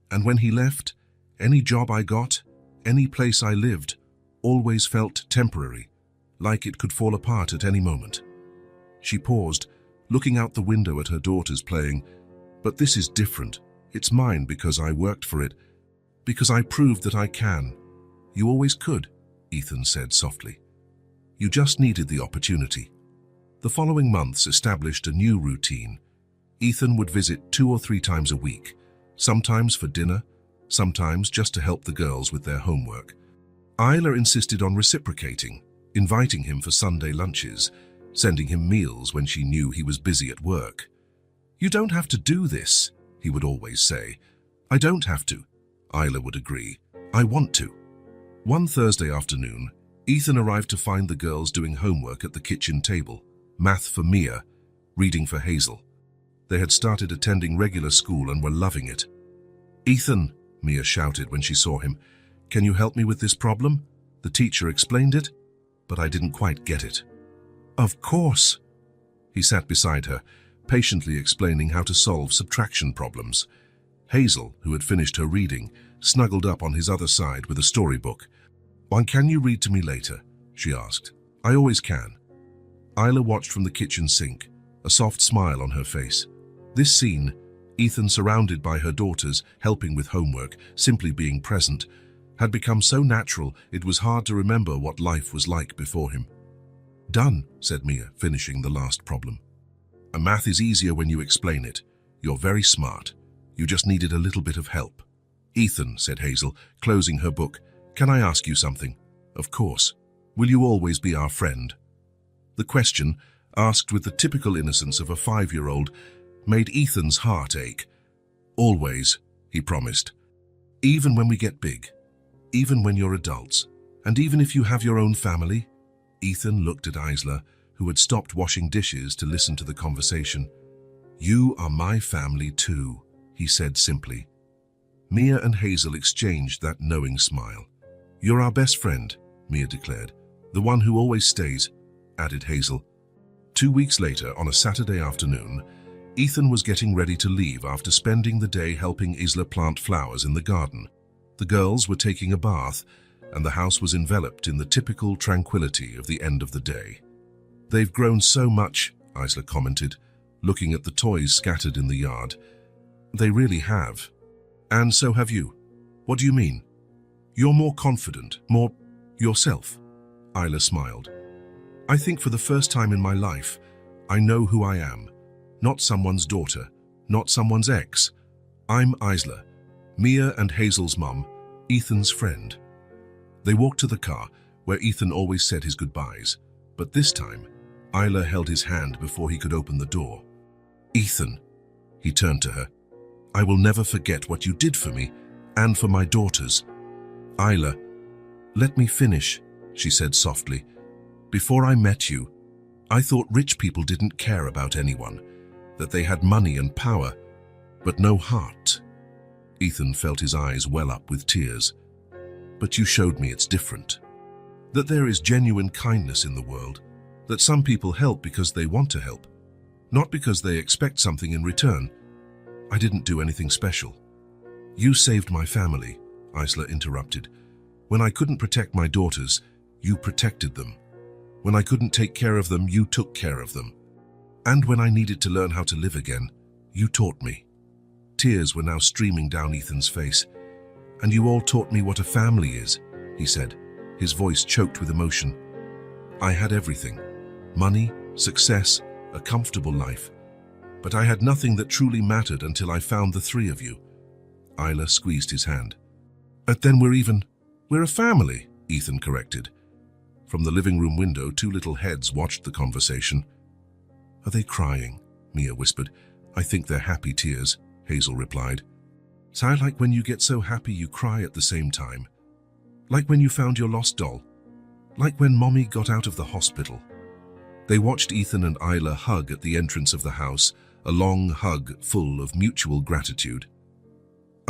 And when he left, any job I got, any place I lived, always felt temporary, like it could fall apart at any moment." She paused, looking out the window at her daughters playing. "But this is different. It's mine because I worked for it, because I proved that I can." "You always could," Ethan said softly. "You just needed the opportunity." The following months established a new routine. Ethan would visit 2 or 3 times a week, sometimes for dinner, sometimes just to help the girls with their homework. Isla insisted on reciprocating, inviting him for Sunday lunches, sending him meals when she knew he was busy at work. "You don't have to do this," he would always say. "I don't have to," Isla would agree. "I want to." One Thursday afternoon, Ethan arrived to find the girls doing homework at the kitchen table, math for Mia, reading for Hazel. They had started attending regular school and were loving it. "Ethan," Mia shouted when she saw him, "can you help me with this problem? The teacher explained it, but I didn't quite get it." "Of course." He sat beside her, patiently explaining how to solve subtraction problems. Hazel, who had finished her reading, snuggled up on his other side with a storybook. "Why, can you read to me later?" she asked. "I always can." Isla watched from the kitchen sink, a soft smile on her face. This scene, Ethan surrounded by her daughters, helping with homework, simply being present, had become so natural it was hard to remember what life was like before him. "Done," said Mia, finishing the last problem. "A math is easier when you explain it. You're very smart. You just needed a little bit of help." "Ethan," said Hazel, closing her book, "can I ask you something?" "Of course. Will you always be our friend?" The question, asked with the typical innocence of a 5-year-old, made Ethan's heart ache. "Always," he promised. "Even when we get big, even when you're adults, and even if you have your own family?" Ethan looked at Isla, who had stopped washing dishes to listen to the conversation. "You are my family too," he said simply. Mia and Hazel exchanged that knowing smile. "You're our best friend," Mia declared. "The one who always stays," added Hazel. 2 weeks later, on a Saturday afternoon, Ethan was getting ready to leave after spending the day helping Isla plant flowers in the garden. The girls were taking a bath, and the house was enveloped in the typical tranquility of the end of the day. "They've grown so much," Isla commented, looking at the toys scattered in the yard. "They really have. And so have you." "What do you mean?" "You're more confident, more yourself." Isla smiled. "I think for the first time in my life, I know who I am. Not someone's daughter, not someone's ex. I'm Isla, Mia and Hazel's mum, Ethan's friend." They walked to the car, where Ethan always said his goodbyes, but this time, Isla held his hand before he could open the door. "Ethan," he turned to her, "I will never forget what you did for me and for my daughters." "Isla, let me finish," she said softly. "Before I met you, I thought rich people didn't care about anyone, that they had money and power, but no heart." Ethan felt his eyes well up with tears. "But you showed me it's different. That there is genuine kindness in the world, that some people help because they want to help, not because they expect something in return. I didn't do anything special." "You saved my family," Isla interrupted. "When I couldn't protect my daughters, you protected them. When I couldn't take care of them, you took care of them. And when I needed to learn how to live again, you taught me." Tears were now streaming down Ethan's face. "And you all taught me what a family is," he said, his voice choked with emotion. "I had everything, money, success, a comfortable life. But I had nothing that truly mattered until I found the 3 of you." Isla squeezed his hand. "But then we're a family," Ethan corrected. From the living room window, 2 little heads watched the conversation. "Are they crying?" Mia whispered. "I think they're happy tears," Hazel replied. "Sound like when you get so happy you cry at the same time. Like when you found your lost doll. Like when Mommy got out of the hospital." They watched Ethan and Isla hug at the entrance of the house, a long hug full of mutual gratitude.